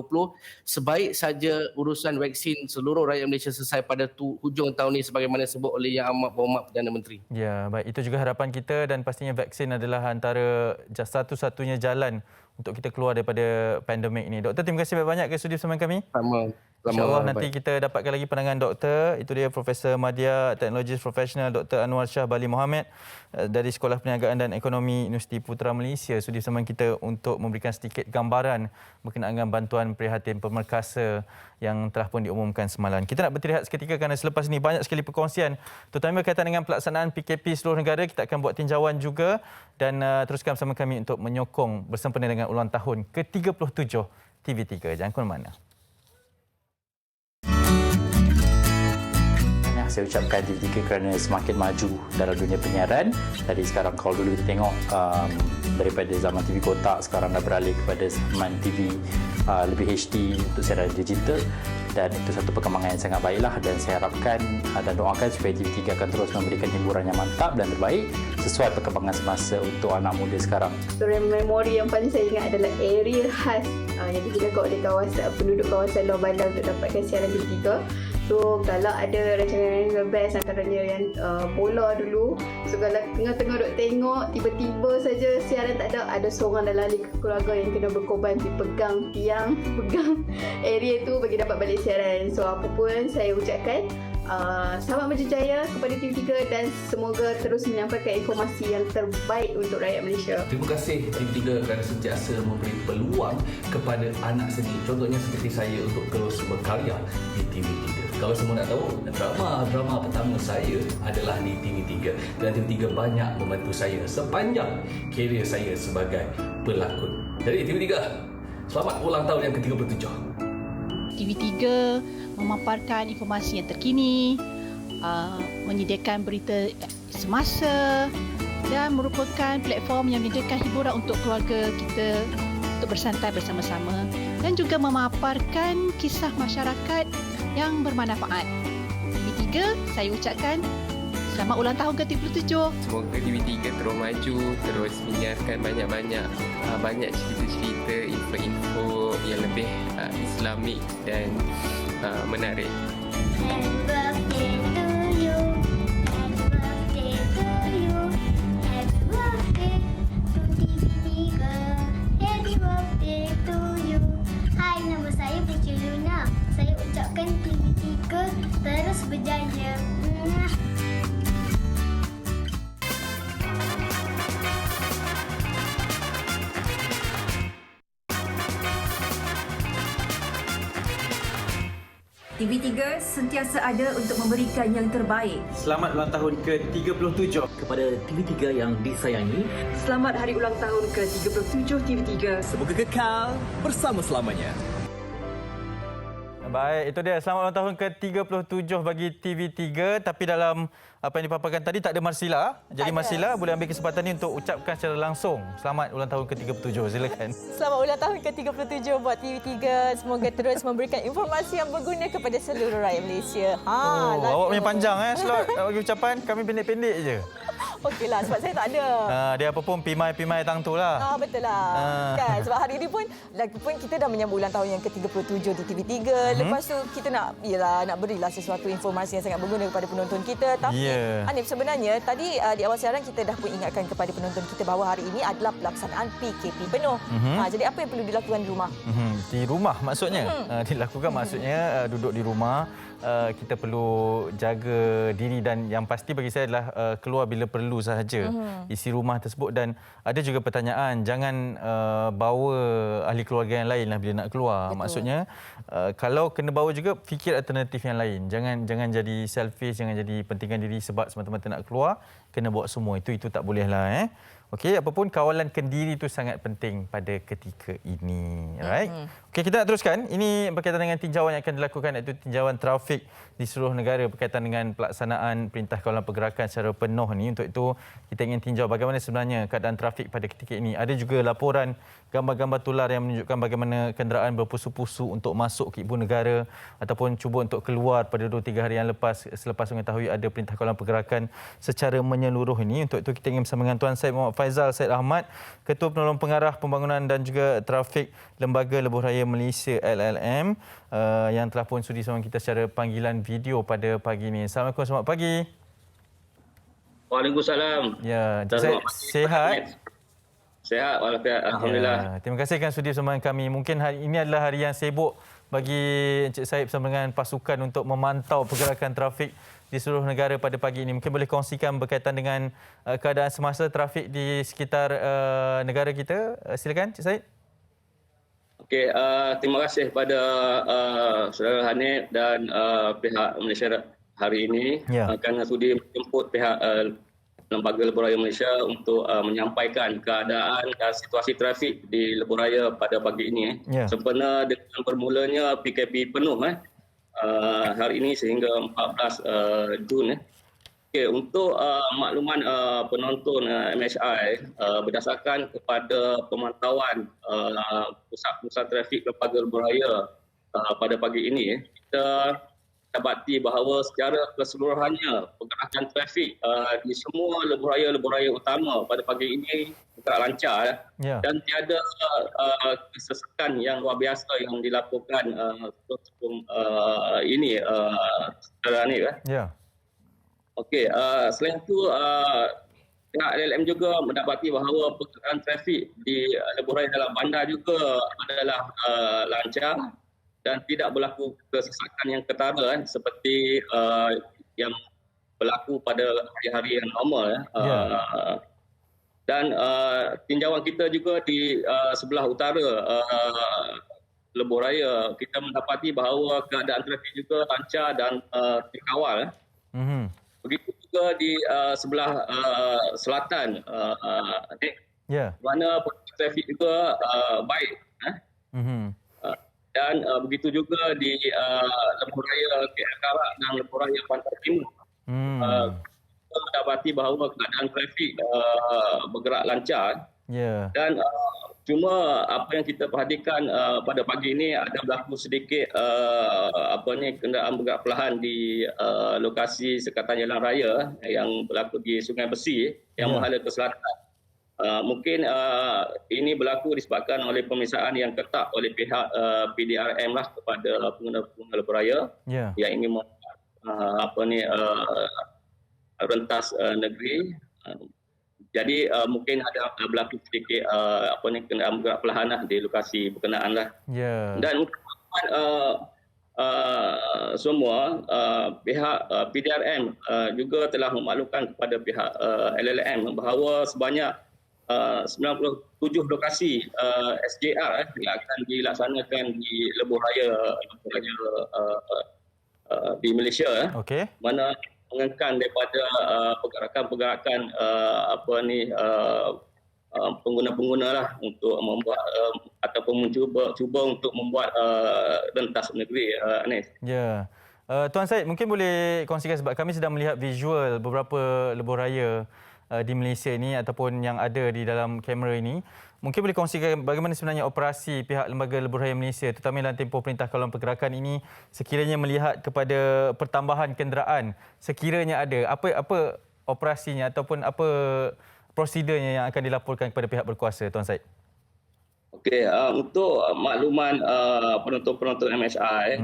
sebaik saja urusan vaksin seluruh rakyat Malaysia selesai pada hujung tahun ini sebagaimana disebut oleh Yang Amat Berhormat Perdana Menteri. Ya, baik. Itu juga harapan kita dan pastinya vaksin adalah antara satu-satunya jalan untuk kita keluar daripada pandemik ini. Doktor, terima kasih banyak ke studio bersama kami. Sama. InsyaAllah nanti kita dapatkan lagi pandangan doktor. Itu dia Profesor Madya, Teknologis Profesional Dr. Anwar Shah Bali Mohamed dari Sekolah Perniagaan dan Ekonomi Universiti Putra Malaysia sudi bersama kita untuk memberikan sedikit gambaran berkenaan dengan bantuan prihatin pemerkasa yang telah pun diumumkan semalam. Kita nak berhenti seketika kerana selepas ini banyak sekali perkongsian terutama berkaitan dengan pelaksanaan PKP seluruh negara. Kita akan buat tinjauan juga dan teruskan bersama kami untuk menyokong bersempena dengan ulang tahun ke-37 TV3. Jangan ke mana-mana. Saya ucapkan TV3 kerana semakin maju dalam dunia penyiaran. Tadi sekarang kalau dulu kita tengok daripada zaman TV kotak, sekarang dah beralih kepada zaman TV lebih HD untuk siaran digital, dan itu satu perkembangan yang sangat baiklah, dan saya harapkan dan doakan supaya TV3 akan terus memberikan hiburan yang mantap dan terbaik sesuai perkembangan semasa untuk anak muda sekarang. Memori yang paling saya ingat adalah area khas yang digunakan oleh penduduk kawasan Luar Bandar untuk dapatkan siaran TV3. So kalau ada rancangan yang best, antaranya yang bola dulu. So kalau tengah-tengah duk tengok, tiba-tiba saja siaran tak ada seorang dalam ahli keluarga yang kena berkorban pegang tiang, pegang area tu bagi dapat balik siaran. So apa pun saya ucapkan selamat berjaya kepada TV3 dan semoga terus menyampaikan informasi yang terbaik untuk rakyat Malaysia. Terima kasih TV3 kerana sentiasa memberi peluang kepada anak seni. Contohnya seperti saya untuk terus berkarya di TV3. Kalau semua nak tahu, drama pertama saya adalah di TV3 dan TV3 banyak membantu saya sepanjang kerjaya saya sebagai pelakon. Jadi TV3, selamat ulang tahun yang ke-37. TV3 memaparkan informasi yang terkini, menyediakan berita semasa dan merupakan platform yang menyediakan hiburan untuk keluarga kita untuk bersantai bersama-sama dan juga memaparkan kisah masyarakat yang bermanfaat. TV3, saya ucapkan selamat ulang tahun ke-37. Semoga TV3 terus maju, terus menyiarkan banyak cerita-cerita, info-info yang lebih Islamik dan menarik. Happy birthday to you. Happy birthday to you. Happy birthday to TV3. Happy birthday to you. Hai, nama saya Putri Luna. Saya ucapkan TV3 terus berjaya. TV3 sentiasa ada untuk memberikan yang terbaik. Selamat ulang tahun ke-37 kepada TV3 yang disayangi. Selamat hari ulang tahun ke-37 TV3. Semoga kekal bersama selamanya. Baik, itu dia. Selamat ulang tahun ke-37 bagi TV3. Tapi dalam apa yang dipaparkan tadi tak ada Marsila. Jadi Marsila boleh ambil kesempatan ini untuk ucapkan secara langsung selamat ulang tahun ke-37. Silakan. Selamat ulang tahun ke-37 buat TV3. Semoga terus memberikan informasi yang berguna kepada seluruh rakyat Malaysia. Awak punya panjang slot nak bagi ucapan. Kami pendek-pendek je. Okeylah, sebab saya tak ada. Dia apa pun pimai-pimai tang tu lah. Betul lah. Kan, sebab hari ini pun lagipun kita dah menyambut ulang tahun yang ke-37 di TV3. Lepas tu kita nak berilah sesuatu informasi yang sangat berguna kepada penonton kita. Tapi Hanif, sebenarnya tadi di awal siaran kita dah pun ingatkan kepada penonton kita bahawa hari ini adalah pelaksanaan PKP penuh. Jadi apa yang perlu dilakukan di rumah? Di rumah maksudnya? Dilakukan maksudnya duduk di rumah. Kita perlu jaga diri dan yang pasti bagi saya adalah keluar bila perlu sahaja isi rumah tersebut. Dan ada juga pertanyaan, jangan bawa ahli keluarga yang lain lah bila nak keluar. Betul. Maksudnya kalau kena bawa juga, fikir alternatif yang lain. Jangan jadi selfish, jangan jadi pentingkan diri sebab semata-mata nak keluar kena bawa semua. Itu tak bolehlah. Okey, apapun kawalan kendiri itu sangat penting pada ketika ini. Alright. Okey, kita nak teruskan. Ini berkaitan dengan tinjauan yang akan dilakukan, iaitu tinjauan trafik di seluruh negara berkaitan dengan pelaksanaan Perintah Kawalan Pergerakan secara penuh ni. Untuk itu, kita ingin tinjau bagaimana sebenarnya keadaan trafik pada ketika ini. Ada juga laporan gambar-gambar tular yang menunjukkan bagaimana kenderaan berpusu-pusu untuk masuk ke ibu negara ataupun cuba untuk keluar pada 2-3 hari yang lepas selepas mengetahui ada Perintah Kawalan Pergerakan secara menyeluruh ini. Untuk itu, kita ingin bersama dengan Tuan Syed Muhammad Faizal Syed Ahmad, Ketua Penolong Pengarah Pembangunan dan juga Trafik Lembaga Lebuh Raya Malaysia LLM, yang telah pun sudi bersama kita secara panggilan video pada pagi ini. Assalamualaikum, selamat pagi. Waalaikumsalam. Ya, Syed sihat? Sihat, walafiat. Alhamdulillah. Ya, terima kasih kerana sudi bersama dengan kami. Mungkin hari ini adalah hari yang sibuk bagi Encik Syed bersama dengan pasukan untuk memantau pergerakan trafik di seluruh negara pada pagi ini. Mungkin boleh kongsikan berkaitan dengan keadaan semasa trafik di sekitar negara kita. Silakan, Encik Syed. Okey, terima kasih kepada saudara Hanif dan pihak Malaysia hari ini kerana sudi menjemput pihak Lembaga Lebuh Raya Malaysia untuk menyampaikan keadaan dan situasi trafik di Lebuh Raya pada pagi ini. Sempena dengan bermulanya PKP penuh hari ini sehingga 14 Jun. Okay, untuk makluman penonton MHI, berdasarkan kepada pemantauan pusat-pusat trafik Lembaga Lebuh Raya pada pagi ini, kita dapati bahawa secara keseluruhannya pergerakan trafik di semua lebuh raya utama pada pagi ini bergerak lancar dan tiada kesesakan yang luar biasa yang dilakukan sebelum ini secara ni. Okey, selain itu pihak LLM juga mendapati bahawa pergerakan trafik di lebuh raya dalam bandar juga adalah lancar dan tidak berlaku kesesakan yang ketara seperti yang berlaku pada hari-hari yang normal. Dan tinjauan kita juga di sebelah utara lebuh raya, kita mendapati bahawa keadaan trafik juga lancar dan terkawal. Begitu juga di sebelah selatan, mana trafik juga baik. Dan begitu juga di lebuh raya KL Karak dan lebuh raya Pantai Timur. Kita mendapati bahawa keadaan trafik bergerak lancar. Dan cuma apa yang kita perhatikan pada pagi ini ada berlaku sedikit kenderaan bergerak perlahan di lokasi sekatan jalan raya yang berlaku di Sungai Besi yang menghala ke selatan. Mungkin ini berlaku disebabkan oleh pemeriksaan yang ketat oleh pihak PDRM lah kepada pengguna lebuh raya yang ingin rentas negeri. Jadi mungkin ada berlaku sedikit kenderaan bergerak perlahan lah di lokasi berkenaan lah. Dan untuk semua pihak PDRM juga telah memaklumkan kepada pihak LLM bahawa sebanyak 97 lokasi SJR yang akan dilaksanakan di lebuh raya di Malaysia, mana mengengkang daripada pergerakan pengguna-pengguna lah untuk membuat ataupun cuba untuk membuat rentas negeri, Anis. Ya. Tuan Syed, mungkin boleh kongsikan sebab kami sedang melihat visual beberapa lebuh raya di Malaysia ini ataupun yang ada di dalam kamera ini. Mungkin boleh kongsikan bagaimana sebenarnya operasi pihak Lembaga Lebuh Raya Malaysia terutama dalam tempoh Perintah Kawalan Pergerakan ini sekiranya melihat kepada pertambahan kenderaan sekiranya ada. Apa operasinya ataupun apa prosedurnya yang akan dilaporkan kepada pihak berkuasa, Tuan Syed? Okey, untuk makluman penonton-penonton MSI,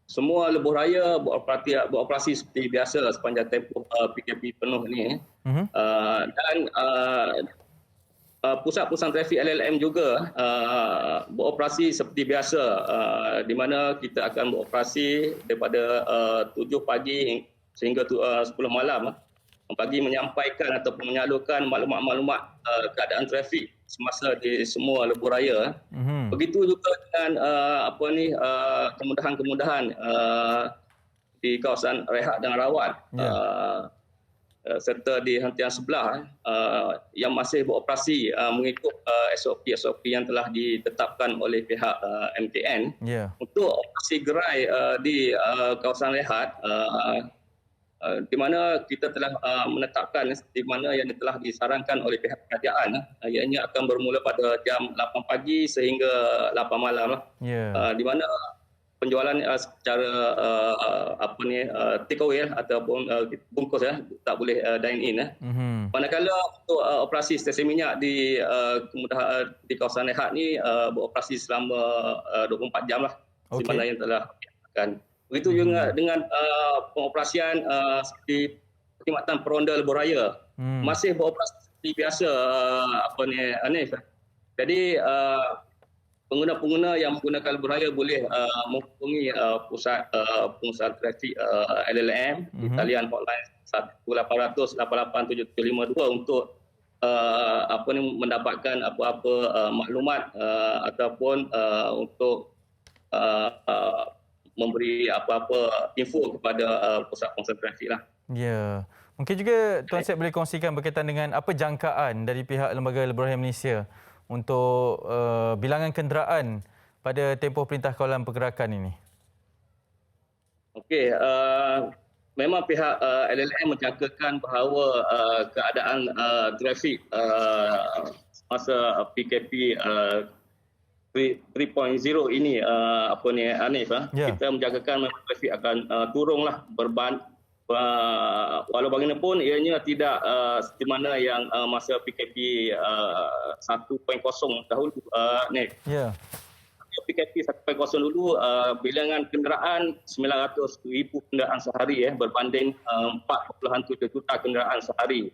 semua lebuh raya beroperasi seperti biasa sepanjang tempoh PKP penuh ni. Dan pusat-pusat trafik LLM juga beroperasi seperti biasa, di mana kita akan beroperasi daripada 7 pagi sehingga 10 malam bagi menyampaikan ataupun menyalurkan maklumat-maklumat keadaan trafik semasa di semua lebuh raya. Begitu juga dengan kemudahan-kemudahan di kawasan rehat dan rawat serta di hentian sebelah yang masih beroperasi mengikut SOP yang telah ditetapkan oleh pihak MTN. Untuk operasi gerai di kawasan rehat, di mana kita telah menetapkan di mana yang telah disarankan oleh pihak kerajaan, ianya akan bermula pada jam 8 pagi sehingga 8 malam, di mana penjualan secara take away ataupun bungkus tak boleh dine in. Manakala untuk operasi stesen minyak di kawasan rehat ni beroperasi selama 24 jam lah, di mana yang telah dilakukan. Begitu juga dengan pengoperasian seperti perkhidmatan peronda lebuh raya, masih beroperasi seperti biasa, Hanif. Jadi pengguna-pengguna yang menggunakan lebuh raya boleh menghubungi pusat pengusahaan trafik LLM di talian hotline 1800 88752 untuk mendapatkan apa-apa maklumat ataupun untuk memberi apa-apa info kepada pusat pengusahaan trafik lah. Ya. Mungkin juga Tuan Syed boleh kongsikan berkaitan dengan apa jangkaan dari pihak Lembaga Lebuh Raya Malaysia untuk bilangan kenderaan pada tempoh Perintah Kawalan Pergerakan ini. Okey, memang pihak LLM menjangkakan bahawa keadaan trafik masa PKP 3.0 ini Hanif, kita menjangkakan memang trafik akan turunlah walau bagaimanapun ianya tidak seperti mana yang masa PKP 1.0 dahulu ni. PKP 1.0 dulu bilangan kenderaan 900,000 kenderaan sehari berbanding 4.7 juta kenderaan sehari.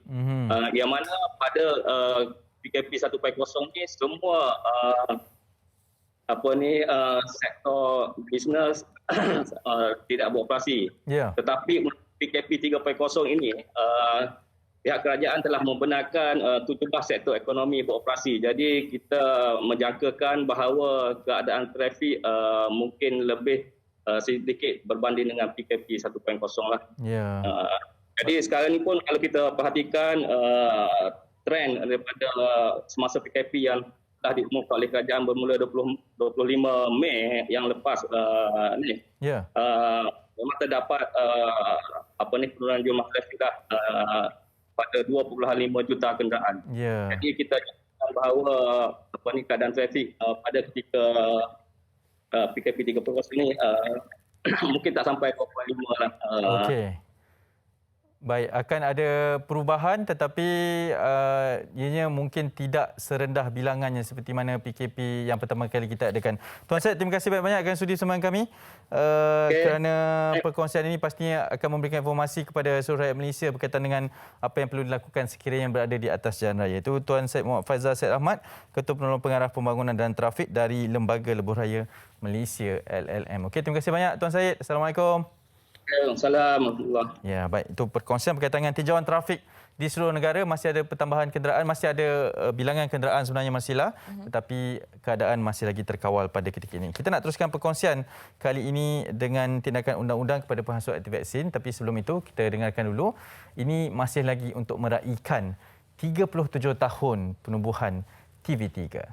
Yang mana pada PKP 1.0 ni semua sektor bisnes tidak beroperasi. Tetapi PKP 3.0 ini pihak kerajaan telah membenarkan 17 sektor ekonomi beroperasi. Jadi kita menjangkakan bahawa keadaan trafik mungkin lebih sedikit berbanding dengan PKP 1.0 lah. Jadi sekarang ni pun kalau kita perhatikan trend daripada semasa PKP yang telah diumumkan oleh kerajaan bermula 25 Mei yang lepas memang terdapat penurunan jumlah trafik pada 2.5 juta kenderaan. Jadi kita jangkakan bahawa keadaan trafik pada ketika PKP 3.0 ini mungkin tak sampai 25 lah. Baik, akan ada perubahan tetapi ianya mungkin tidak serendah bilangannya seperti mana PKP yang pertama kali kita adakan. Tuan Syed, terima kasih banyak-banyak kerana sudi sembang kami. Kerana perkongsian ini pastinya akan memberikan informasi kepada seluruh rakyat Malaysia berkaitan dengan apa yang perlu dilakukan sekiranya yang berada di atas jalan raya. Itu Tuan Syed Muhammad Faizal Syed Ahmad, Ketua Penolong Pengarah Pembangunan dan Trafik dari Lembaga Lebuh Raya Malaysia LLM. Okey, terima kasih banyak Tuan Syed. Assalamualaikum. Assalamualaikum. Ya, baik. Itu perkongsian berkaitan dengan tinjauan trafik di seluruh negara. Masih ada pertambahan kenderaan, masih ada bilangan kenderaan sebenarnya masihlah, tetapi keadaan masih lagi terkawal pada ketika ini. Kita nak teruskan perkongsian kali ini dengan tindakan undang-undang kepada pengasuh aktif vaksin. Tapi sebelum itu, kita dengarkan dulu. Ini masih lagi untuk meraikan 37 tahun penubuhan TV3.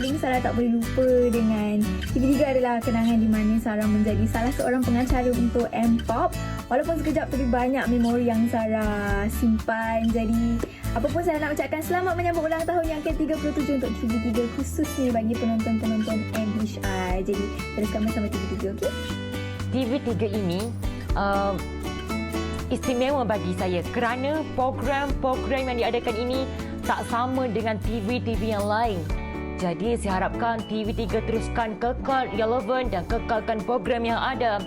paling Sarah tak boleh lupa dengan TV3 adalah kenangan di mana Sarah menjadi salah seorang pengacara untuk M-Pop. Walaupun sekejap tapi banyak memori yang Sarah simpan. Jadi apa pun saya nak ucapkan selamat menyambut ulang tahun yang ke-37 untuk TV3 khususnya bagi penonton-penonton MHR. Jadi teruskan bersama TV3, okey? TV3 ini istimewa bagi saya kerana program-program yang diadakan ini tak sama dengan TV-TV yang lain. Jadi saya harapkan TV3 teruskan kekal relevan dan kekalkan program yang ada.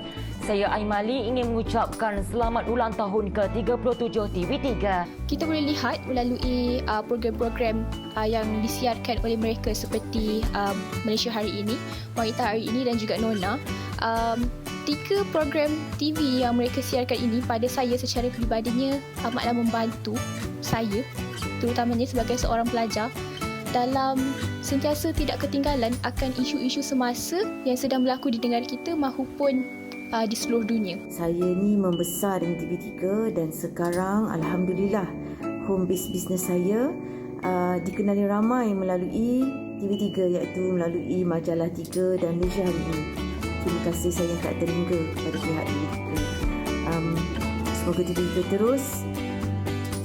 Saya Aimali ingin mengucapkan selamat ulang tahun ke-37 TV3. Kita boleh lihat melalui program-program yang disiarkan oleh mereka seperti Malaysia Hari Ini, Wanita Hari Ini dan juga Nona. 3 program TV yang mereka siarkan ini pada saya secara peribadinya amatlah membantu saya, terutamanya sebagai seorang pelajar, dalam sentiasa tidak ketinggalan akan isu-isu semasa yang sedang berlaku di negara kita maupun di seluruh dunia. Saya ni membesar dengan TV3 dan sekarang alhamdulillah home base bisnes saya dikenali ramai melalui TV3 iaitu melalui Majalah 3 dan Malaysia Hari Ini. Terima kasih saya yang tak terhingga kepada pihak TV3. Semoga TV3 terus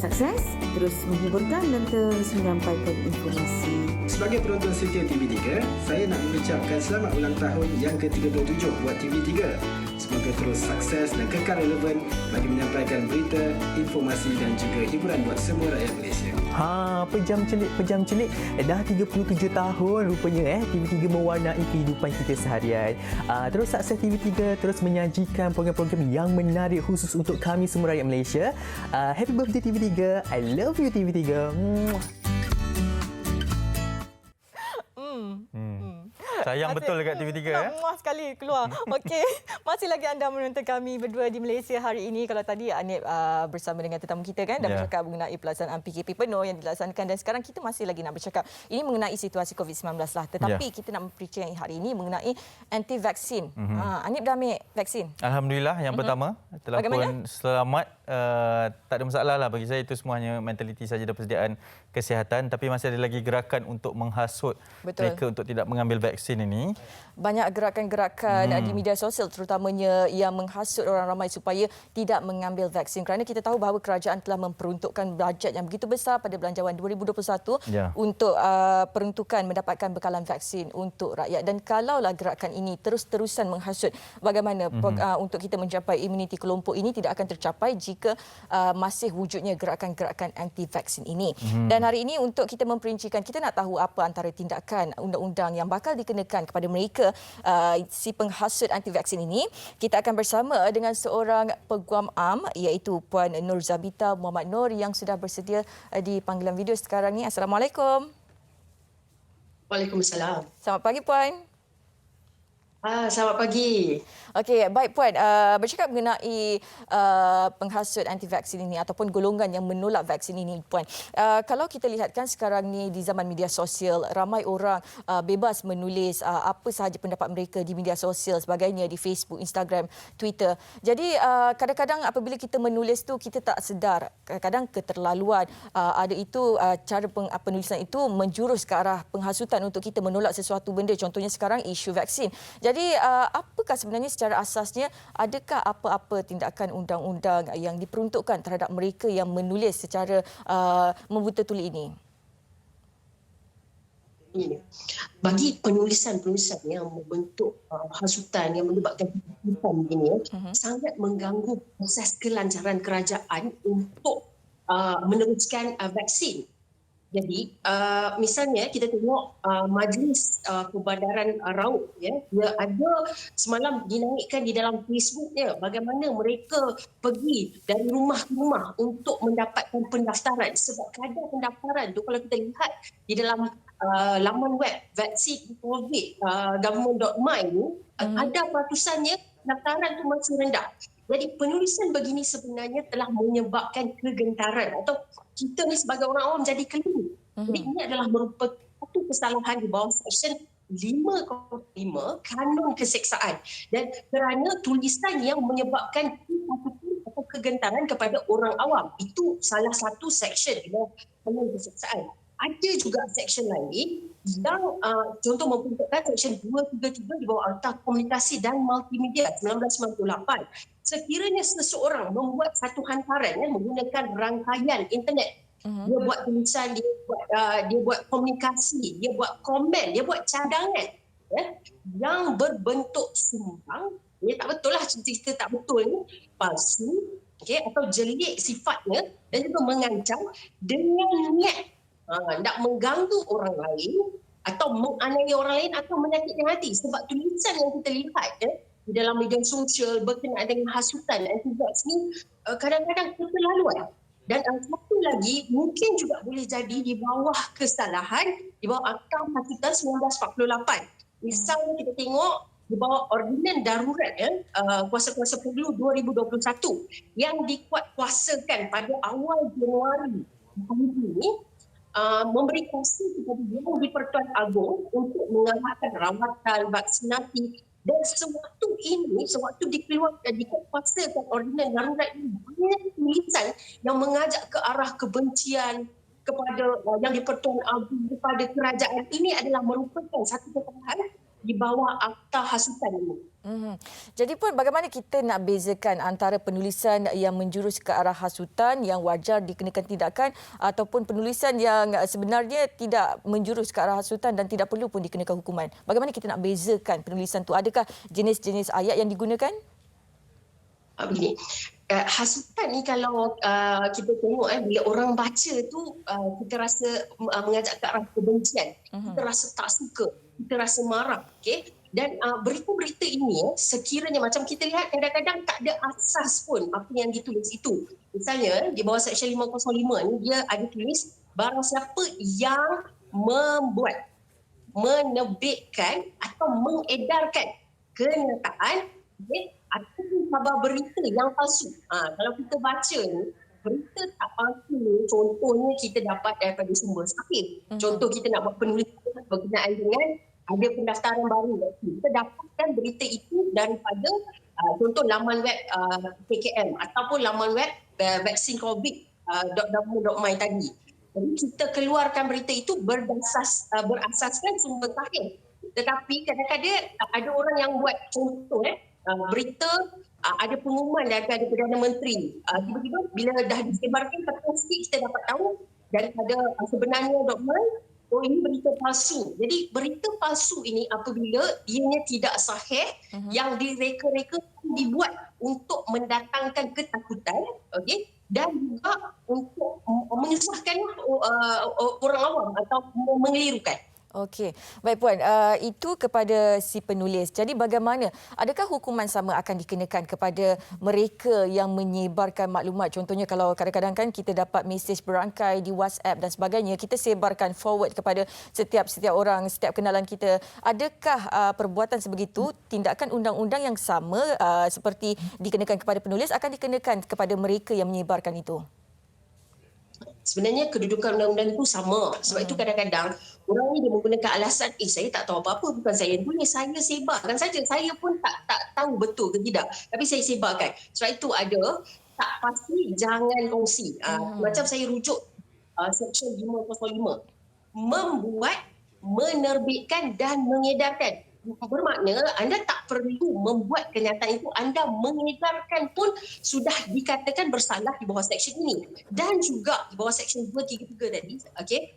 sukses, terus menghiburkan dan terus menyampaikan informasi. Sebagai penonton setia TV3, saya nak mengucapkan selamat ulang tahun yang ke-37 buat TV3. Semoga terus sukses dan kekal relevan bagi menyampaikan berita, informasi dan juga hiburan buat semua rakyat Malaysia. Pejam celik. Dah 37 tahun rupanya TV3 mewarnai kehidupan kita seharian. Terus sukses TV3, terus menyajikan program-program yang menarik khusus untuk kami semua rakyat Malaysia. Happy birthday TV3. I love you TV3. Sayang betul dekat TV3 Muah sekali keluar. Okey, masih lagi anda menonton kami berdua di Malaysia Hari Ini. Kalau tadi Anip bersama dengan tetamu kita kan dah bercakap mengenai pelaksanaan PKP penuh yang dilaksanakan dan sekarang kita masih lagi nak bercakap ini mengenai situasi COVID-19 lah. Tetapi kita nak mempercayai hari ini mengenai anti vaksin. Anip dah ambil vaksin? Alhamdulillah yang pertama telah pun selamat. Tak ada masalah lah bagi saya, itu semuanya mentaliti saja dan persediaan kesihatan, tapi masih ada lagi gerakan untuk menghasut mereka untuk tidak mengambil vaksin ini. Banyak gerakan-gerakan di media sosial terutamanya yang menghasut orang ramai supaya tidak mengambil vaksin kerana kita tahu bahawa kerajaan telah memperuntukkan bajet yang begitu besar pada belanjawan 2021 untuk peruntukan mendapatkan bekalan vaksin untuk rakyat. Dan kalaulah gerakan ini terus-terusan menghasut bagaimana untuk kita mencapai imuniti kelompok ini tidak akan tercapai jika masih wujudnya gerakan-gerakan anti vaksin ini. Dan hari ini untuk kita memperincikan, kita nak tahu apa antara tindakan undang-undang yang bakal dikenakan kepada mereka si penghasut anti vaksin ini. Kita akan bersama dengan seorang peguam am iaitu Puan Nur Zabita Muhammad Nur yang sudah bersedia di panggilan video sekarang ni. Assalamualaikum. Waalaikumsalam. Selamat pagi Puan. Selamat pagi. Okey, baik Puan. Bercakap mengenai penghasut anti vaksin ini ataupun golongan yang menolak vaksin ini Puan. Kalau kita lihatkan sekarang ni di zaman media sosial, ramai orang bebas menulis apa sahaja pendapat mereka di media sosial sebagainya di Facebook, Instagram, Twitter. Jadi kadang-kadang apabila kita menulis tu kita tak sedar, kadang-kadang keterlaluan. Ada itu cara penulisan itu menjurus ke arah penghasutan untuk kita menolak sesuatu benda. Contohnya sekarang isu vaksin. Jadi apakah sebenarnya secara asasnya, adakah apa-apa tindakan undang-undang yang diperuntukkan terhadap mereka yang menulis secara membuta tuli ini? Bagi penulisan-penulisan yang membentuk hasutan yang menyebabkan kehidupan begini, sangat mengganggu proses kelancaran kerajaan untuk meneruskan vaksin. Jadi misalnya kita tengok Majlis Perbandaran Raut dia ada semalam dinaikkan di dalam Facebooknya bagaimana mereka pergi dari rumah ke rumah untuk mendapatkan pendaftaran. Sebab kadar pendaftaran tu kalau kita lihat di dalam laman web vaksin COVID government.my ni ada peratusannya pendaftaran tu masih rendah. Jadi penulisan begini sebenarnya telah menyebabkan kegentaran atau kita ni sebagai orang awam jadi keliru. Jadi ini adalah merupakan satu kesalahan di bawah Seksyen 5.5 Kanun Keseksaan dan kerana tulisan yang menyebabkan atau kegentaran kepada orang awam. Itu salah satu seksyen dalam Kanun Keseksaan. ada juga seksyen lain yang contoh memperuntukkan seksyen 233 di bawah Akta Komunikasi dan Multimedia 1998. Sekiranya seseorang membuat satu hantaran menggunakan rangkaian internet, dia buat tulisan, dia buat komunikasi, dia buat komen, dia buat cadangan yang berbentuk sumbang, tak betul lah, cerita tak betul ni, palsu, atau jelik sifatnya dan juga mengancam dengan niat nak mengganggu orang lain atau menganiaya orang lain atau menyakitkan hati. Sebab tulisan yang kita lihat di dalam media sosial berkenaan dengan hasutan anti-vax ni kadang-kadang keterlaluan. Dan satu lagi mungkin juga boleh jadi di bawah kesalahan, di bawah Akta Hasutan 1948. Misalnya kita tengok di bawah Ordinan Darurat Kuasa-Kuasa Pemilu 2021 yang dikuatkuasakan pada awal Januari tahun ini, memberi kuasa kepada Yang di-Pertuan Agong untuk mengarahkan rawatan, vaksinasi, dan sewaktu dikuatkuasakan Ordinan Darurat ini, banyak tulisan yang mengajak ke arah kebencian kepada Yang di-Pertuan Agong kepada kerajaan. Ini adalah merupakan satu kesalahan di bawah Akta Hasutan ini. Jadi pun bagaimana kita nak bezakan antara penulisan yang menjurus ke arah hasutan yang wajar dikenakan tindakan ataupun penulisan yang sebenarnya tidak menjurus ke arah hasutan dan tidak perlu pun dikenakan hukuman? Bagaimana kita nak bezakan penulisan tu? Adakah jenis-jenis ayat yang digunakan? Begini, hasutan ni kalau kita tengok bila orang baca tu kita rasa mengajak ke arah kebencian, kita rasa tak suka, kita rasa marah, dan berita-berita ini sekiranya macam kita lihat kadang-kadang tak ada asas pun apa yang ditulis itu. Misalnya di bawah Seksyen 505 ni dia ada tulis barang siapa yang membuat, menerbitkan atau mengedarkan kenyataan atau khabar berita yang palsu. Kalau kita baca ni, berita tak palsu ni contohnya kita dapat daripada sumber sahih. Contoh kita nak buat penulisan berkenaan dengan ada pendaftaran baru. Kita dapatkan berita itu daripada contoh laman web PKM ataupun laman web vaksin COVID.gov.my tadi. Jadi kita keluarkan berita itu berasaskan sumber sahih. Tetapi kadang-kadang ada orang yang buat contoh berita ada pengumuman daripada Perdana Menteri. Tiba-tiba bila dah disebarkan statistik kita dapat tahu daripada sebenarnya.my, oh ini berita palsu. Jadi berita palsu ini apabila ianya tidak sahih, yang direka-reka dibuat untuk mendatangkan ketakutan, dan juga untuk menyusahkan orang awam atau mengelirukan. Okey, baik Puan. Itu kepada si penulis. Jadi bagaimana? Adakah hukuman sama akan dikenakan kepada mereka yang menyebarkan maklumat? Contohnya kalau kadang-kadang kan kita dapat mesej berangkai di WhatsApp dan sebagainya, kita sebarkan forward kepada setiap orang, setiap kenalan kita. Adakah perbuatan sebegitu, tindakan undang-undang yang sama seperti dikenakan kepada penulis akan dikenakan kepada mereka yang menyebarkan itu? Sebenarnya kedudukan undang-undang itu sama. Sebab itu kadang-kadang orang ni dia menggunakan alasan, saya tak tahu apa-apa, bukan saya yang tulis, saya sebarkan saja. Saya pun tak tahu betul ke tidak, tapi saya sebarkan. Sebab itu ada tak pasti, jangan kongsi. Macam saya rujuk Seksyen 505. Membuat, menerbitkan dan mengedarkan. Bermakna anda tak perlu membuat kenyataan itu, anda mengedarkan pun sudah dikatakan bersalah di bawah seksyen ini. Dan juga di bawah Seksyen 233 tadi,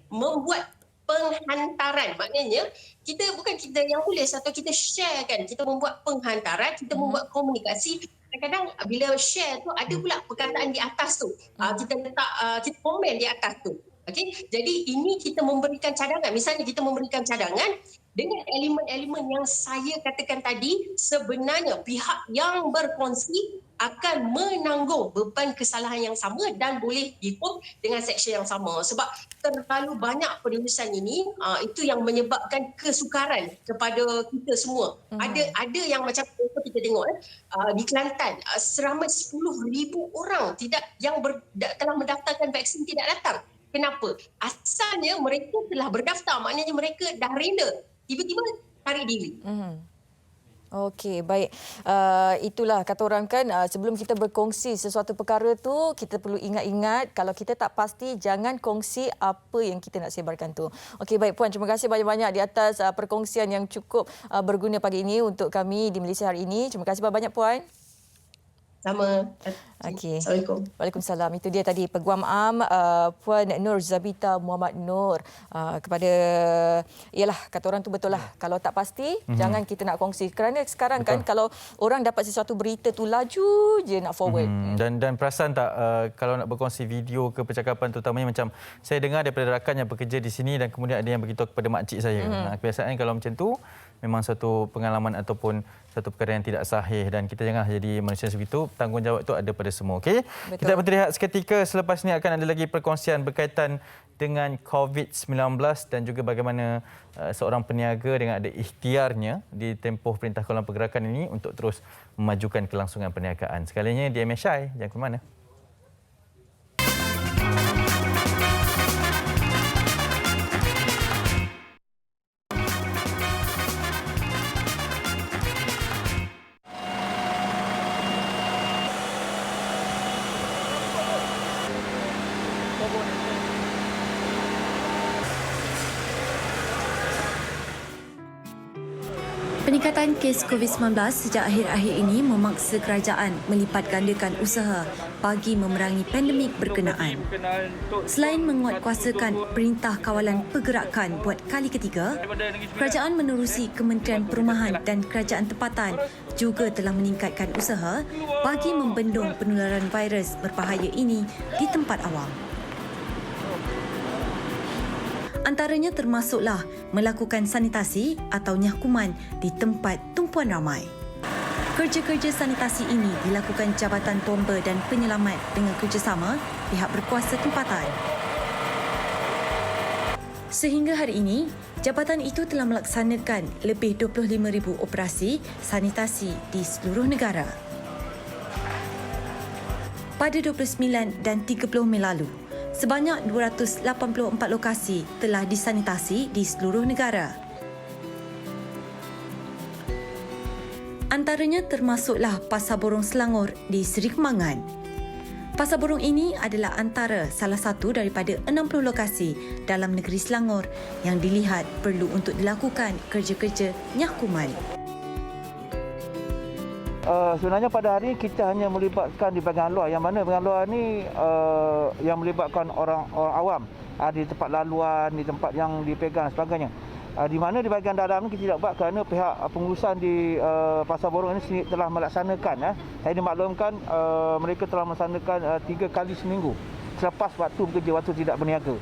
membuat penghantaran. Maknanya kita bukan kita yang tulis atau kita share kan, kita membuat penghantaran, kita membuat komunikasi. Kadang-kadang bila share tu ada pula perkataan di atas tu, kita letak kita komen di atas tu. Jadi ini kita memberikan cadangan. Misalnya kita memberikan cadangan dengan elemen-elemen yang saya katakan tadi, sebenarnya pihak yang berkongsi akan menanggung beban kesalahan yang sama dan boleh dihukum dengan seksyen yang sama. Sebab terlalu banyak penulisan ini, itu yang menyebabkan kesukaran kepada kita semua. Ada yang macam kita tengok di Kelantan, seramai 10,000 orang yang telah mendaftarkan vaksin tidak datang. Kenapa? Asalnya mereka telah berdaftar, maknanya mereka dah rela. Tiba-tiba tarik diri. Okey, baik. Itulah kata orang kan, sebelum kita berkongsi sesuatu perkara tu, kita perlu ingat-ingat kalau kita tak pasti, jangan kongsi apa yang kita nak sebarkan tu. Okey, baik Puan, terima kasih banyak-banyak di atas perkongsian yang cukup berguna pagi ini untuk kami di Malaysia hari ini. Terima kasih banyak Puan. Sama. Okey. Assalamualaikum. Waalaikumsalam. Itu dia tadi Peguam Am Puan Nur Zabita Muhammad Nur kepada ialah kata orang tu betul lah, kalau tak pasti jangan kita nak kongsi, kerana sekarang betul. Kan kalau orang dapat sesuatu berita tu laju je nak forward. Dan perasan tak kalau nak berkongsi video ke percakapan, terutamanya macam saya dengar daripada rakan yang bekerja di sini dan kemudian ada yang beritahu kepada makcik saya. Kebiasaan kalau macam tu memang satu pengalaman ataupun satu perkara yang tidak sahih, dan kita jangan jadi manusia sebegitu. Tanggungjawab itu ada pada semua. Okey. Kita berhenti seketika, selepas ini akan ada lagi perkongsian berkaitan dengan COVID-19 dan juga bagaimana seorang peniaga dengan ada ikhtiarnya di tempoh Perintah Kawalan Pergerakan ini untuk terus memajukan kelangsungan perniagaan. Sekalinya di MSI, jangan ke mana. Peningkatan kes COVID-19 sejak akhir-akhir ini memaksa kerajaan melipat gandakan usaha bagi memerangi pandemik berkenaan. Selain menguatkuasakan Perintah Kawalan Pergerakan buat kali ketiga, kerajaan menerusi Kementerian Perumahan dan Kerajaan Tempatan juga telah meningkatkan usaha bagi membendung penularan virus berbahaya ini di tempat awam. Antaranya termasuklah melakukan sanitasi atau nyahkuman di tempat tumpuan ramai. Kerja-kerja sanitasi ini dilakukan Jabatan Bomba dan Penyelamat dengan kerjasama pihak berkuasa tempatan. Sehingga hari ini, jabatan itu telah melaksanakan lebih 25,000 operasi sanitasi di seluruh negara. Pada 29 dan 30 Mei lalu, sebanyak 284 lokasi telah disanitasi di seluruh negara. Antaranya termasuklah Pasar Borong Selangor di Seri Kembangan. Pasar Borong ini adalah antara salah satu daripada 60 lokasi dalam negeri Selangor yang dilihat perlu untuk dilakukan kerja-kerja nyahkuman. Sebenarnya pada hari ini kita hanya melibatkan di bahagian luar, yang mana bahagian luar ni yang melibatkan orang awam di tempat laluan, di tempat yang dipegang dan sebagainya. Di mana di bahagian dalam ni kita tidak buat kerana pihak pengurusan di Pasar Borong ini telah melaksanakan. Saya dimaklumkan mereka telah melaksanakan 3 kali seminggu selepas waktu bekerja, waktu tidak berniaga.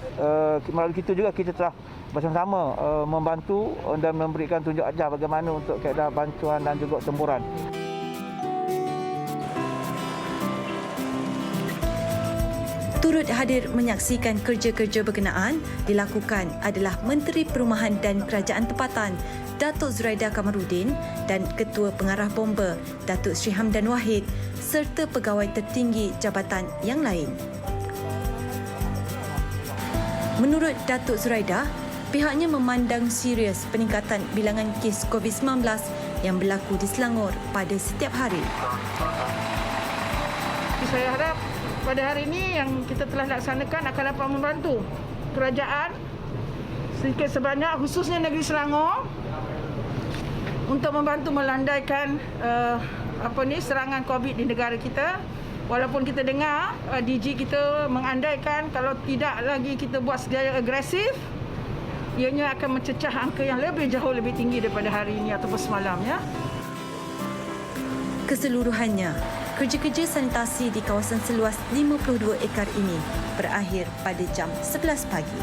Melalui kita juga kita telah bersama-sama membantu dan memberikan tunjuk ajar bagaimana untuk kaedah bantuan dan juga semburan. Turut hadir menyaksikan kerja-kerja berkenaan dilakukan adalah Menteri Perumahan dan Kerajaan Tempatan Datuk Zuraida Kamarudin dan Ketua Pengarah Bomba Datuk Sri Hamdan Wahid serta pegawai tertinggi jabatan yang lain. Menurut Datuk Zuraida, pihaknya memandang serius peningkatan bilangan kes COVID-19 yang berlaku di Selangor pada setiap hari. Saya harap pada hari ini yang kita telah laksanakan akan dapat membantu kerajaan sedikit sebanyak, khususnya negeri Selangor, untuk membantu melandaikan serangan COVID di negara kita. Walaupun kita dengar DG kita mengandaikan kalau tidak lagi kita buat sedaya agresif, ianya akan mencecah angka yang jauh lebih tinggi daripada hari ini ataupun semalamnya. Keseluruhannya, kerja-kerja sanitasi di kawasan seluas 52 ekar ini berakhir pada jam 11 pagi.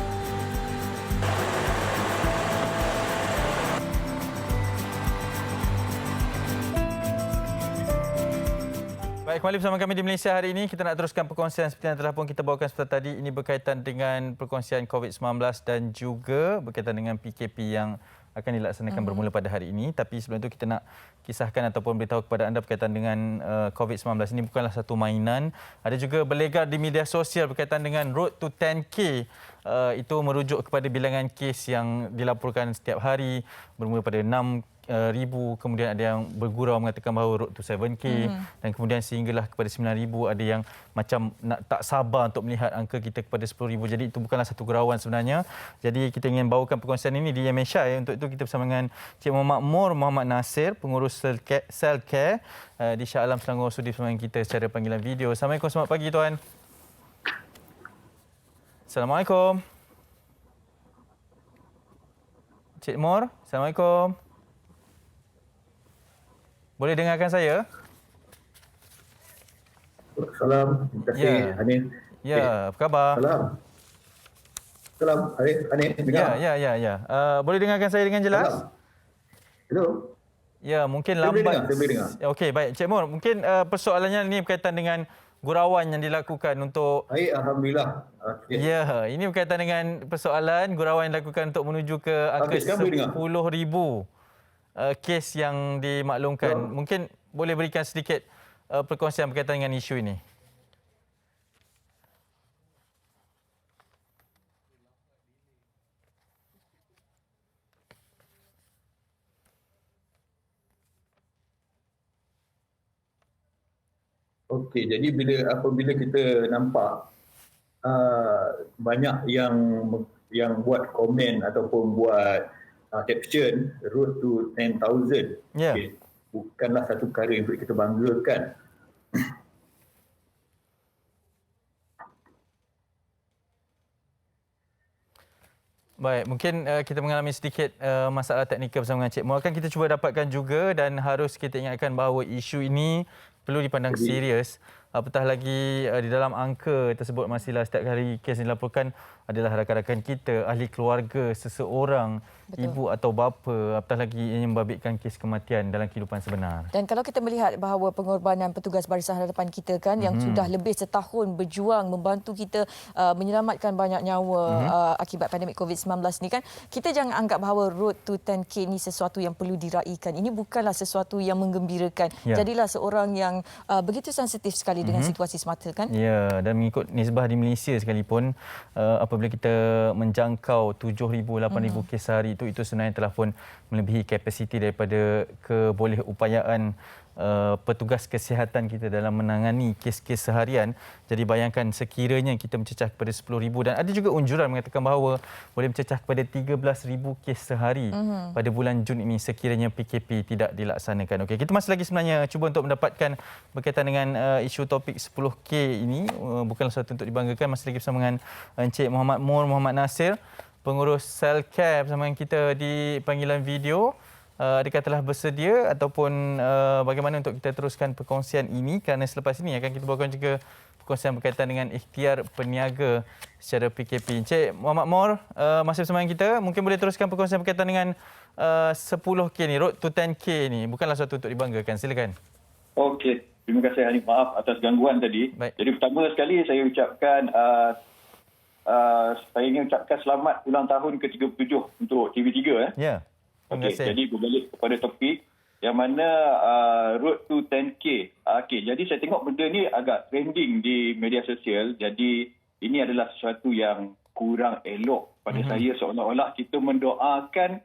Baik, kembali bersama kami di Malaysia hari ini. Kita nak teruskan perkongsian seperti yang telah pun kita bawakan seperti tadi. Ini berkaitan dengan perkongsian COVID-19 dan juga berkaitan dengan PKP yang akan dilaksanakan bermula pada hari ini. Tapi sebelum itu kita nak kisahkan ataupun beritahu kepada anda berkaitan dengan COVID-19. Ini bukanlah satu mainan. Ada juga berlegar di media sosial berkaitan dengan Road to 10K. Itu merujuk kepada bilangan kes yang dilaporkan setiap hari bermula pada 6 ribu, kemudian ada yang bergurau mengatakan bahawa road to 7K dan kemudian sehinggalah kepada 9,000, ada yang macam nak tak sabar untuk melihat angka kita kepada 10,000. Jadi itu bukanlah satu gurauan sebenarnya. Jadi kita ingin bawakan perkongsian ini di Malaysia. Untuk itu kita bersama dengan Cik Muhammad Moore Muhammad Nasir, pengurus Cell Care di Shah Alam Selangor, sudi bersama dengan kita secara panggilan video. Assalamualaikum, selamat pagi tuan. Assalamualaikum. Cik Moore, Assalamualaikum. Boleh dengarkan saya? Salam, terima kasih Hanif. Ya, apa khabar? Salam, Hanif. Ya. Boleh dengarkan saya dengan jelas? Hello. Ya, mungkin Saya lambat. boleh dengar. Okey, baik. Cik Moore, mungkin persoalannya ini berkaitan dengan gurauan yang dilakukan untuk... Baik, Alhamdulillah. Ya, ini berkaitan dengan persoalan gurauan yang dilakukan untuk menuju ke angka 10,000 kes yang dimaklumkan. Mungkin boleh berikan sedikit perkongsian berkaitan dengan isu ini. Okey, jadi apabila kita nampak banyak yang buat komen ataupun buat caption road to 10,000. Okay. Bukanlah satu perkara yang kita banggakan. Baik, mungkin kita mengalami sedikit masalah teknikal bersama dengan Cik Moore. Akan kita cuba dapatkan juga, dan harus kita ingatkan bahawa isu ini perlu dipandang serius. Apatah lagi di dalam angka tersebut masihlah setiap hari kes yang dilaporkan adalah rakan-rakan kita, ahli keluarga seseorang, ibu atau bapa, apatah lagi yang membabitkan kes kematian dalam kehidupan sebenar. Dan kalau kita melihat bahawa pengorbanan petugas barisan hadapan kita kan yang sudah lebih setahun berjuang membantu kita menyelamatkan banyak nyawa akibat pandemik COVID-19 ni kan, kita jangan anggap bahawa road to 10K ni sesuatu yang perlu diraikan. Ini bukanlah sesuatu yang menggembirakan. Jadilah seorang yang begitu sensitif sekali dengan situasi semata kan. Ya, dan mengikut nisbah di Malaysia sekalipun apabila kita menjangkau 7,000 8,000 kes sehari itu sebenarnya telah pun melebihi kapasiti daripada kebolehupayaan petugas kesihatan kita dalam menangani kes-kes seharian. Jadi bayangkan sekiranya kita mencecah kepada 10,000, dan ada juga unjuran mengatakan bahawa boleh mencecah kepada 13,000 kes sehari pada bulan Jun ini sekiranya PKP tidak dilaksanakan. Okey, kita masih lagi sebenarnya cuba untuk mendapatkan berkaitan dengan isu topik 10K ini, bukanlah sesuatu untuk dibanggakan. Masih lagi bersama dengan Encik Muhammad Moore Muhammad Nasir, pengurus Cell Care bersama dengan kita di panggilan video. Adakah telah bersedia ataupun bagaimana untuk kita teruskan perkongsian ini, kerana selepas ini akan kita bawakan juga perkongsian berkaitan dengan ikhtiar peniaga secara PKP. Encik Muhammad Moore masih bersama dengan kita, mungkin boleh teruskan perkongsian berkaitan dengan 10K ni, road to 10K ni, bukanlah sesuatu untuk dibanggakan. Silakan. Okey, terima kasih Hanif, maaf atas gangguan tadi. Baik. Jadi pertama sekali saya ucapkan saya ingin ucapkan selamat ulang tahun ke-37 untuk TV3 Ya. Okey, jadi berbalik kepada topik yang mana road to 10K. Okey, jadi saya tengok benda ni agak trending di media sosial. Jadi ini adalah sesuatu yang kurang elok pada saya, seolah-olah kita mendoakan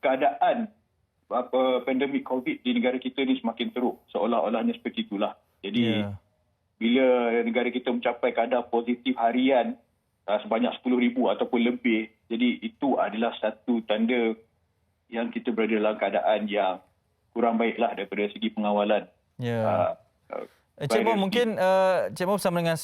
keadaan pandemik COVID di negara kita ni semakin teruk. Seolah-olahnya seperti itulah. Jadi bila negara kita mencapai kadar positif harian sebanyak 10,000 ataupun lebih, jadi itu adalah satu tanda yang kita berada dalam keadaan yang kurang baiklah daripada segi pengawalan. Ya. Cik Moore, mungkin Cik Moore bersama dengan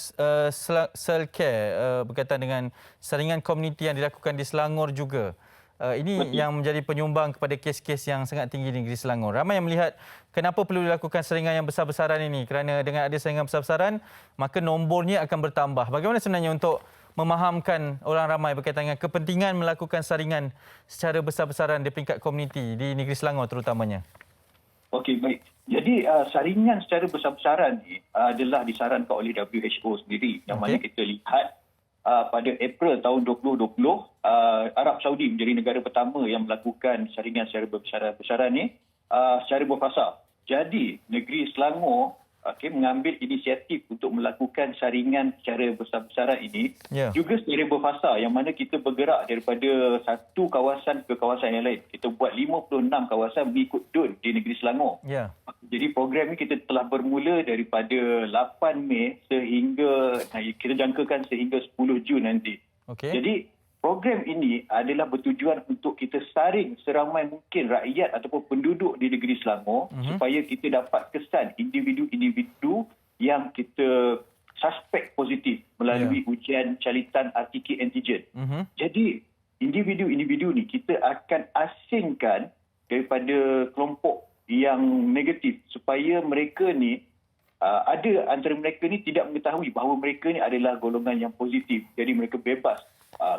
Cell Care berkaitan dengan saringan komuniti yang dilakukan di Selangor juga. Ini yang menjadi penyumbang kepada kes-kes yang sangat tinggi di negeri Selangor. Ramai yang melihat kenapa perlu dilakukan saringan yang besar-besaran ini, kerana dengan ada saringan besar-besaran maka nombornya akan bertambah. Bagaimana sebenarnya untuk memahamkan orang ramai berkaitan dengan kepentingan melakukan saringan secara besar-besaran di peringkat komuniti di negeri Selangor terutamanya? Okey, baik. Jadi saringan secara besar-besaran ini adalah disarankan oleh WHO sendiri, yang mana kita lihat pada April tahun 2020 Arab Saudi menjadi negara pertama yang melakukan saringan secara besar-besaran ni secara berfasa. Jadi negeri Selangor mengambil inisiatif untuk melakukan saringan secara besar-besaran ini juga secara berfasa, yang mana kita bergerak daripada satu kawasan ke kawasan yang lain. Kita buat 56 kawasan mengikut DUN di negeri Selangor. Jadi program ini kita telah bermula daripada 8 Mei sehingga kita jangkakan sehingga 10 Jun nanti. Jadi program ini adalah bertujuan untuk kita saring seramai mungkin rakyat ataupun penduduk di negeri Selangor supaya kita dapat kesan individu-individu yang kita suspek positif melalui ujian calitan RT antigen. Jadi individu-individu ni kita akan asingkan daripada kelompok yang negatif supaya mereka ni ada antara mereka ni tidak mengetahui bahawa mereka ni adalah golongan yang positif. Jadi mereka bebas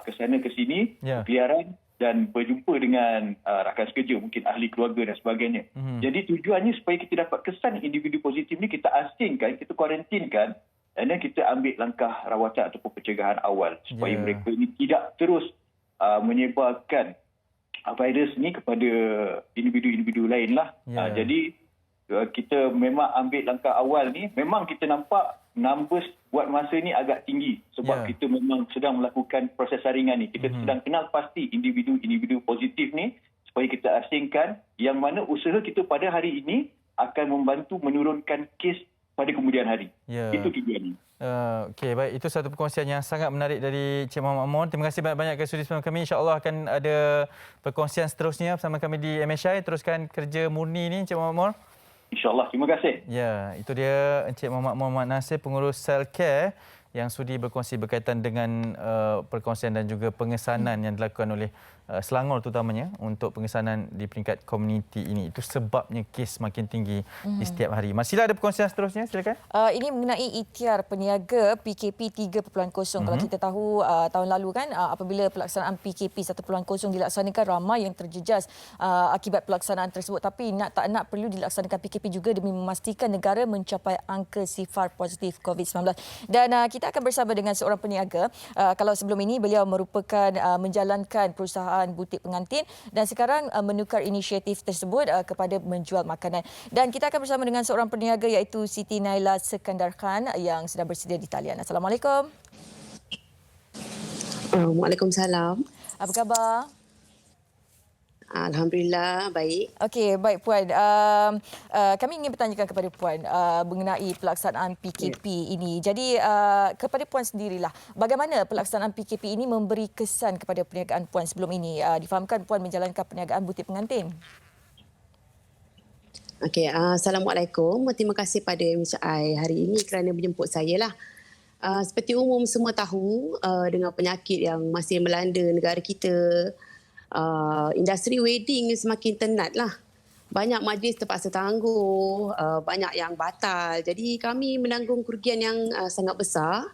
ke sana ke sini, berkeliaran dan berjumpa dengan rakan sekerja, mungkin ahli keluarga dan sebagainya. Jadi tujuannya supaya kita dapat kesan individu positif ni kita asingkan, kita kuarantinkan dan kita ambil langkah rawatan ataupun pencegahan awal supaya mereka ni tidak terus menyebarkan virus ni kepada individu-individu lain lah. Jadi kita memang ambil langkah awal ni, memang kita nampak numbers buat masa ni agak tinggi sebab kita memang sedang melakukan proses saringan ni. Kita sedang kenal pasti individu-individu positif ni supaya kita asingkan, yang mana usaha kita pada hari ini akan membantu menurunkan kes pada kemudian hari. Itu tujuannya. Okey, baik. Itu satu perkongsian yang sangat menarik dari Cik Muhammad Mon. Terima kasih banyak-banyak kerana sudi bersama kami. InsyaAllah akan ada perkongsian seterusnya bersama kami di MSI. Teruskan kerja murni ni, Cik Muhammad Mon. InsyaAllah. Terima kasih. Ya, itu dia Encik Muhammad Nasir, pengurus Selcare yang sudi berkongsi berkaitan dengan perkongsian dan juga pengesanan yang dilakukan oleh Selangor terutamanya untuk pengesanan di peringkat komuniti ini. Itu sebabnya kes makin tinggi di setiap hari. Masihlah ada perkongsian seterusnya, silakan. Ini mengenai ikhtiar peniaga PKP 3.0. Kalau kita tahu tahun lalu kan apabila pelaksanaan PKP 1.0 dilaksanakan, ramai yang terjejas akibat pelaksanaan tersebut. Tapi nak tak nak perlu dilaksanakan PKP juga demi memastikan negara mencapai angka sifar positif COVID-19. Dan kita akan bersama dengan seorang peniaga. Kalau sebelum ini beliau merupakan menjalankan perusahaan butik pengantin dan sekarang menukar inisiatif tersebut kepada menjual makanan. Dan kita akan bersama dengan seorang peniaga iaitu Siti Naila Sekandar Khan yang sedang bersedia di talian. Assalamualaikum. Waalaikumsalam. Apa khabar? Alhamdulillah, baik. Okey, baik Puan. Kami ingin bertanyakan kepada Puan mengenai pelaksanaan PKP ini. Jadi kepada Puan sendirilah, bagaimana pelaksanaan PKP ini memberi kesan kepada perniagaan Puan sebelum ini? Difahamkan Puan menjalankan perniagaan butik pengantin. Okey, Assalamualaikum. Terima kasih pada MCI hari ini kerana menjemput saya lah. Seperti umum semua tahu, dengan penyakit yang masih melanda negara kita, industri wedding semakin tenat lah. Banyak majlis terpaksa tangguh, banyak yang batal. Jadi kami menanggung kerugian yang sangat besar.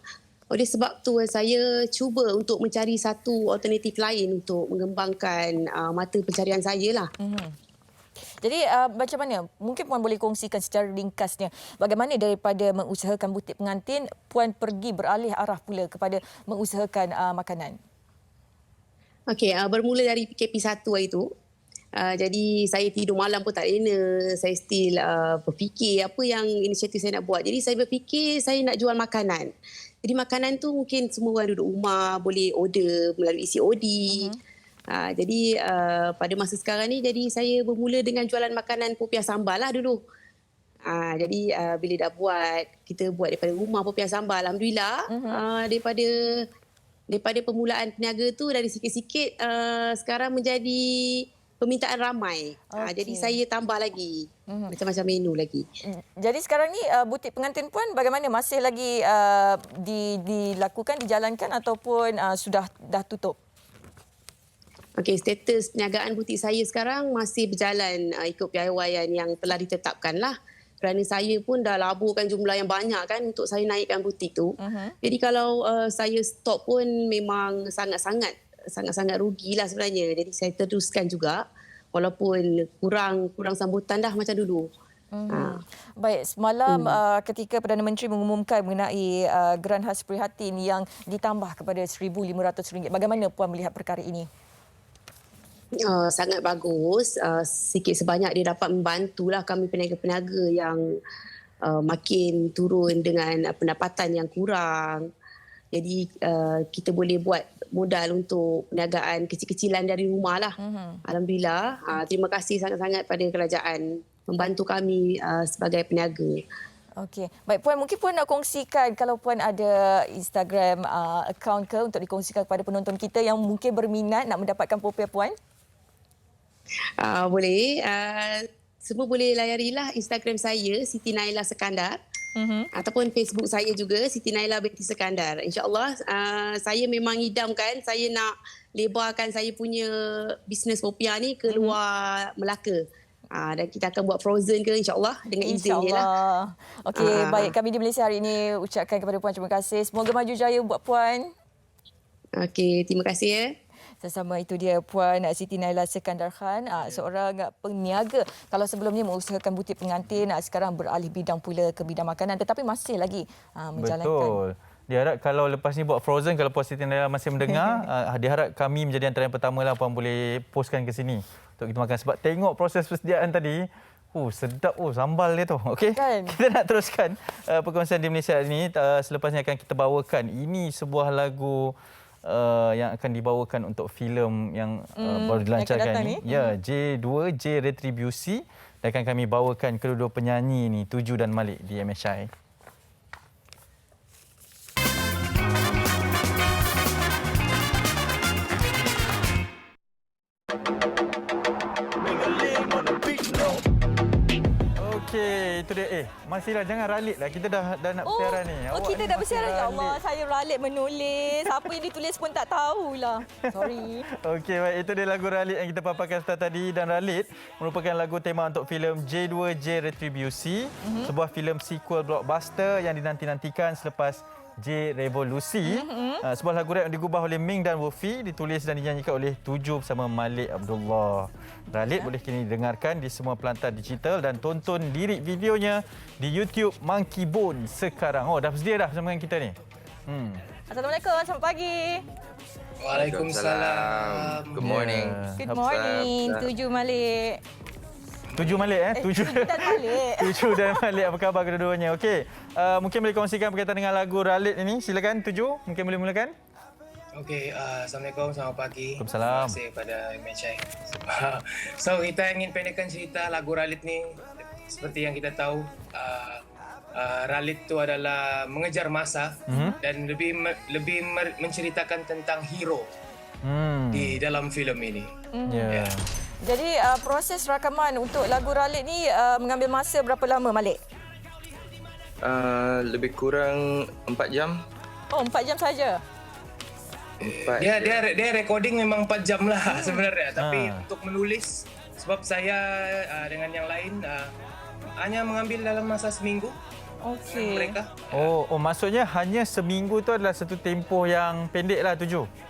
Oleh sebab tu saya cuba untuk mencari satu alternatif lain untuk mengembangkan mata pencarian saya lah. Jadi macam mana? Mungkin Puan boleh kongsikan secara ringkasnya bagaimana daripada mengusahakan butik pengantin, Puan pergi beralih arah pula kepada mengusahakan makanan? Okey, bermula dari PKP 1 itu. Jadi saya tidur malam pun tak lena. Saya still berfikir apa yang inisiatif saya nak buat. Jadi saya berfikir saya nak jual makanan. Jadi makanan tu mungkin semua orang duduk rumah boleh order melalui COD. Jadi pada masa sekarang ni jadi saya bermula dengan jualan makanan popiah sambal lah dulu. Jadi bila dah buat, kita buat daripada rumah popiah sambal. Alhamdulillah daripada permulaan peniaga tu dari sikit-sikit sekarang menjadi permintaan ramai. Jadi saya tambah lagi macam-macam menu lagi. Jadi sekarang ni butik pengantin Puan bagaimana? Masih lagi dilakukan, dijalankan ataupun dah tutup? Okey, status perniagaan butik saya sekarang masih berjalan ikut piawaian yang telah ditetapkan lah. Kerana saya pun dah laburkan jumlah yang banyak kan untuk saya naikkan butik tu. Jadi kalau saya stop pun memang sangat-sangat rugilah sebenarnya. Jadi saya teruskan juga walaupun kurang sambutan dah macam dulu. Baik, semalam ketika Perdana Menteri mengumumkan mengenai geran khas prihatin yang ditambah kepada RM1,500, bagaimana Puan melihat perkara ini? Sangat bagus. Sikit sebanyak dia dapat membantulah kami peniaga-peniaga yang makin turun dengan pendapatan yang kurang. Jadi kita boleh buat modal untuk perniagaan kecil-kecilan dari rumah lah. Alhamdulillah. Terima kasih sangat-sangat pada kerajaan membantu kami sebagai peniaga. Okey. Baik Puan, mungkin Puan nak kongsikan kalau Puan ada Instagram account ke untuk dikongsikan kepada penonton kita yang mungkin berminat nak mendapatkan popiah Puan? Boleh. Semua boleh layarilah Instagram saya Siti Naila Sekandar. Ataupun Facebook saya juga Siti Naila binti Sekandar. InsyaAllah saya memang idamkan saya nak lebarkan saya punya bisnes popiah ni ke luar Melaka. Dan kita akan buat frozen ke insyaAllah dengan izin je lah. Okey, baik. Kami di Malaysia hari ini ucapkan kepada Puan terima kasih. Semoga maju jaya buat Puan. Okey, terima kasih ya. Sama itu dia Puan Siti Naila Sekandar Khan, seorang peniaga. Kalau sebelum ni mengusahakan butik pengantin, sekarang beralih bidang pula ke bidang makanan tetapi masih lagi menjalankan. Betul. Diharap kalau lepas ni buat frozen, kalau Puan Siti Naila masih mendengar, diharap kami menjadi antara yang pertama lah Puan boleh postkan ke sini untuk kita makan. Sebab tengok proses persediaan tadi, sedap sambal dia tu. Okey, kan? Kita nak teruskan perkongsian di Malaysia ini. Selepas ni akan kita bawakan, ini sebuah lagu yang akan dibawakan untuk filem yang baru dilancarkan ini. Ya, J2, J Retribusi. Dan akan kami bawakan kedua-dua penyanyi ni, Tuju dan Malik di MSI. Okey, itu dia. Masihlah, jangan ralit lah. Kita dah nak bersiaran ni. Kita dah bersiaran. Ya Allah, saya ralit menulis. Apa yang ditulis pun tak tahulah. Sorry. Okey, baik. Itu dia lagu Ralit yang kita paparkan start tadi. Dan Ralit merupakan lagu tema untuk filem J2 J Retribusi. Sebuah filem sequel blockbuster yang dinanti-nantikan selepas J Revolusi. Sebuah lagu rap yang digubah oleh Ming dan Wofi, ditulis dan dinyanyikan oleh Tuju bersama Malik Abdullah. Ralit boleh kini dengarkan di semua pelantar digital dan tonton lirik videonya di YouTube Monkey Bone sekarang. Dah bersedia dah bersama dengan kita ni. Assalamualaikum, selamat pagi. Waalaikumsalam. Good morning. Good morning, Tuju Malik. Tuju Malik Tuju dan Malik. Tuju dan Malik, apa khabar kedua-duanya? Okey. Mungkin boleh kongsikan berkaitan dengan lagu Ralit ini. Silakan Tuju, mungkin boleh mulakan. Okey, Assalamualaikum, selamat pagi. Waalaikumsalam. Terima kasih kepada MHI. So, kita ingin pendekkan cerita lagu Ralit ni. Seperti yang kita tahu, Ralit tu adalah mengejar masa dan lebih menceritakan tentang hero di dalam filem ini. Yeah. Jadi proses rakaman untuk lagu Ralit ni mengambil masa berapa lama, Malik? Lebih kurang 4 jam. 4 jam saja. Dia recording memang 4 jam lah sebenarnya. Tapi untuk menulis, sebab saya dengan yang lain hanya mengambil dalam masa seminggu. Okey. Mereka. Maksudnya hanya seminggu tu adalah satu tempoh yang pendek lah, Tuju.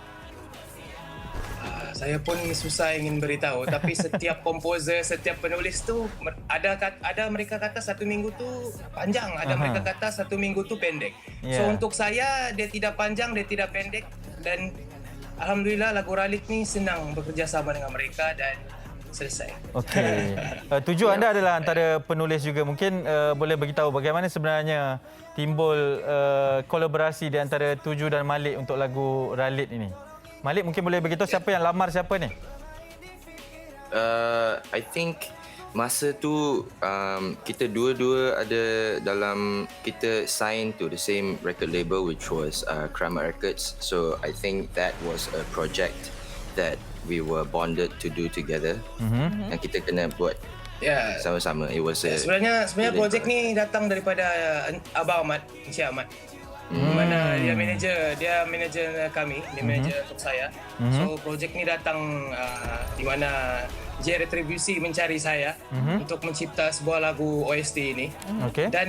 Saya pun susah ingin beritahu, tapi setiap komposer, setiap penulis tu ada mereka kata 1 minggu tu panjang, ada mereka kata 1 minggu tu pendek. So untuk saya dia tidak panjang, dia tidak pendek, dan alhamdulillah lagu Ralit ni senang bekerja sama dengan mereka dan selesai. Okey. Tuju, anda adalah antara penulis juga. Mungkin boleh beritahu bagaimana sebenarnya timbul kolaborasi di antara Tuju dan Malik untuk lagu Ralit ini. Malik, mungkin boleh beritahu siapa yang lamar siapa ni? I think masa tu kita dua-dua ada dalam, kita sign to the same record label which was Kramer Records. So I think that was a project that we were bonded to do together. Dan kita kena buat sama-sama. It was sebenarnya projek ni datang daripada Abang Ahmad, Encik Ahmad. Mana dia manager kami, dia manager untuk saya. So projek ni datang di mana J Retribusi mencari saya untuk mencipta sebuah lagu OST ini. Dan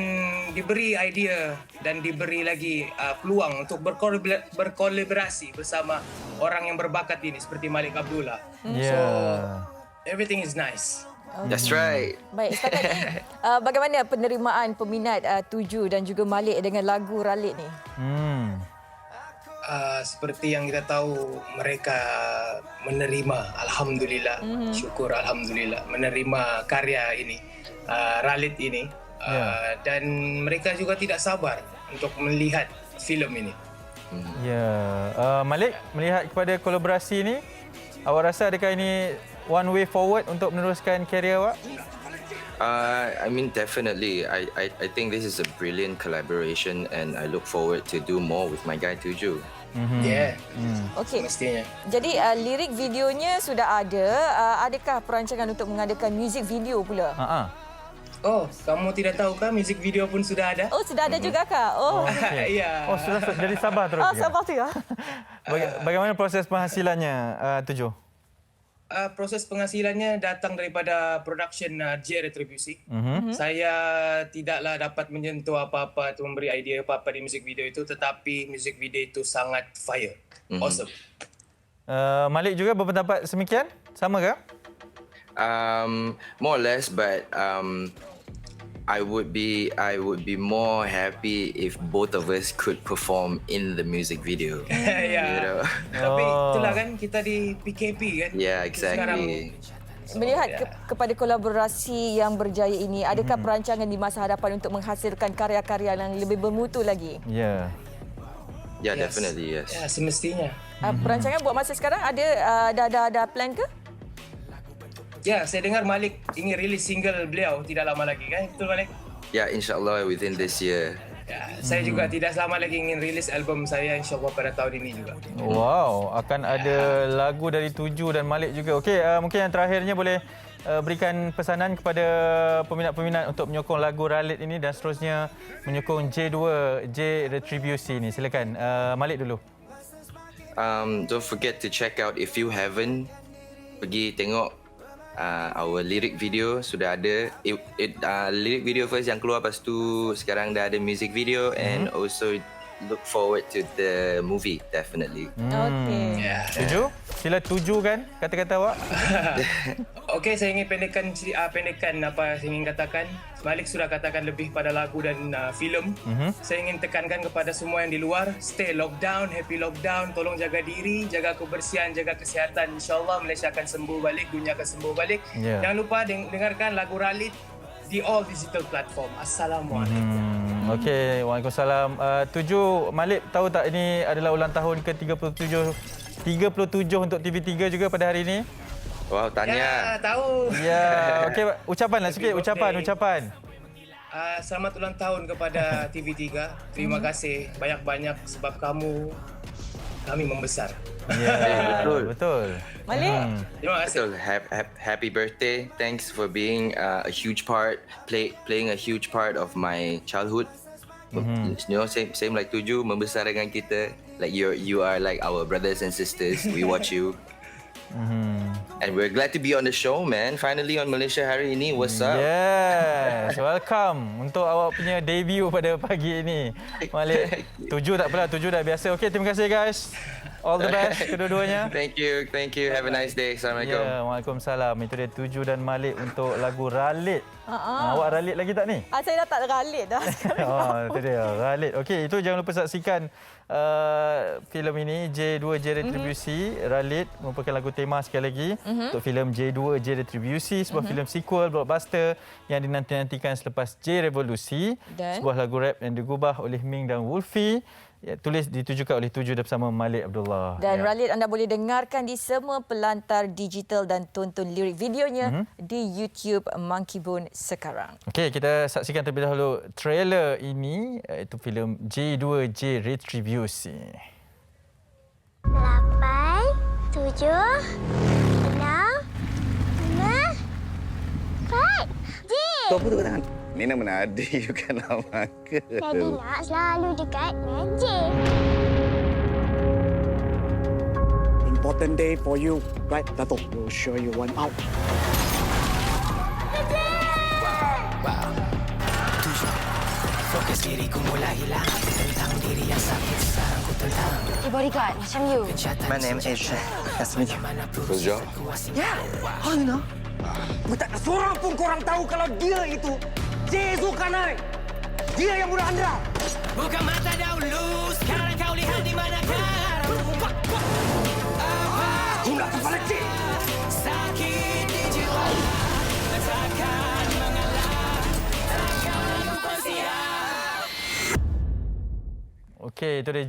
diberi idea dan diberi lagi peluang untuk berkolaborasi bersama orang yang berbakat ini seperti Malik Abdullah. So everything is nice. That's right. Baik, setakat ini bagaimana penerimaan peminat Tuju dan juga Malik dengan lagu Ralit ni? Seperti yang kita tahu, mereka menerima, alhamdulillah, syukur alhamdulillah, menerima karya ini, Ralit ini. Dan mereka juga tidak sabar untuk melihat filem ini. Ya, Malik, melihat kepada kolaborasi ini, awak rasa adakah ini one way forward untuk meneruskan karier awak? I mean, definitely. I think this is a brilliant collaboration, and I look forward to do more with my guy Tuju. Yeah. Okey. Mestinya. Jadi lirik videonya sudah ada. Adakah perancangan untuk mengadakan music video pula? Oh, kamu tidak tahukah music video pun sudah ada? Oh, sudah ada juga kah? Oh. Ya. Oh, sudah jadi sabar terus. Oh, sabar tu ya. Bagaimana proses penghasilannya, Tuju? Proses penghasilannya datang daripada production J Retribusi. Saya tidaklah dapat menyentuh apa-apa atau memberi idea apa-apa di music video itu, tetapi music video itu sangat fire. Awesome. Malik juga berpendapat semikian? Sama ke? More or less, but I would be more happy if both of us could perform in the music video. You know? Tapi itulah kan, kita di PKP kan. Yeah, exactly. Sekarang, Melihat kepada kolaborasi yang berjaya ini, adakah perancangan di masa hadapan untuk menghasilkan karya-karya yang lebih bermutu lagi? Ya. Yeah, definitely, yes. Ya, semestinya. Perancangan buat masa sekarang ada ada plan ke? Ya, saya dengar Malik ingin rilis single beliau tidak lama lagi kan? Betul Malik? Yeah, insyaAllah within this year. Ya, saya juga tidak lama lagi ingin rilis album saya insyaAllah pada tahun ini juga. Wow, akan ada lagu dari Tuju dan Malik juga. Okey, mungkin yang terakhirnya boleh berikan pesanan kepada peminat-peminat untuk menyokong lagu Ralit ini dan seterusnya menyokong J2 J Retribusi ini. Silakan, Malik dulu. Don't forget to check out, if you haven't, pergi tengok our lyric video sudah ada. Lyric video first yang keluar, lepas tu sekarang dah ada music video, and also look forward to the movie definitely. Okey. Tuju? Sila tujukan kata-kata awak. Okey, saya ingin pendekkan apa saya ingin katakan. Malik sudah katakan lebih pada lagu dan filem. Saya ingin tekankan kepada semua yang di luar, stay lockdown, happy lockdown, tolong jaga diri, jaga kebersihan, jaga kesihatan. InsyaAllah Malaysia akan sembuh balik, dunia akan sembuh balik. Jangan lupa dengarkan lagu Ralit di all digital platform. Assalamualaikum. Okey, waalaikumsalam. Tuju, Malik tahu tak ini adalah ulang tahun ke-37 untuk TV3 juga pada hari ini? Wow, tanya. Ya, tahu. Ya, okey, ucapanlah sikit, ucapan. Selamat ulang tahun kepada TV3. Terima kasih banyak-banyak sebab kami membesar. Ya, betul. Malik. Terima kasih. Betul. Happy birthday. Thanks for being a huge part, playing a huge part of my childhood. You know, same like Tuju, membesar dengan kita. Like you are like our brothers and sisters. We watch you. And we're glad to be on the show, man. Finally on Malaysia hari ini. What's up? Yes, welcome untuk awak punya debut pada pagi ini, Malik. Tuju tak apalah, Tuju dah biasa. Okey, terima kasih guys. All the best kedua-duanya. Thank you. Have a nice day. Assalamualaikum. Ya, waalaikumsalam. Itu dia Tuju dan Malik untuk lagu Ralit. Awak Ralit lagi tak ni? Saya dah tak Ralit dah. Itu dia, Ralit. Okey, itu jangan lupa saksikan filem ini, J2 J Retribusi. Ralit merupakan lagu tema sekali lagi untuk filem J2 J Retribusi, sebuah filem sequel blockbuster yang dinanti-nantikan selepas J Revolusi. Sebuah lagu rap yang digubah oleh Ming dan Wolfie. Ya, ditujukan oleh Tuju bersama Malik Abdullah. Dan Ralit anda boleh dengarkan di semua pelantar digital dan tonton lirik videonya di YouTube Monkey Bone sekarang. Okey, kita saksikan terlebih dahulu trailer ini, iaitu filem J2 J Retribusi. 8, 7, 6, 5, 4, J. Kau apa tu kat tangan? Nina mana ada you kan nak makan. Tadi nak selalu dekat dengan J. Important day for you, right, Dato'? We'll show you one out. Fokus diriku mulai hilang tentang diri yang sakit sekarang ku tentang. Bodyguard, macam you. My name is Nice to meet you. Roja. Ya, Nina. Tak ada seorang pun korang tahu kalau dia itu J Zulkarnain. Dia yang bunuh Andra. Buka mata dahulu, sekarang kau lihat di mana kamu. Guna kepala J. Sakit di jiwa, takkan mengalah. Okey, itu dia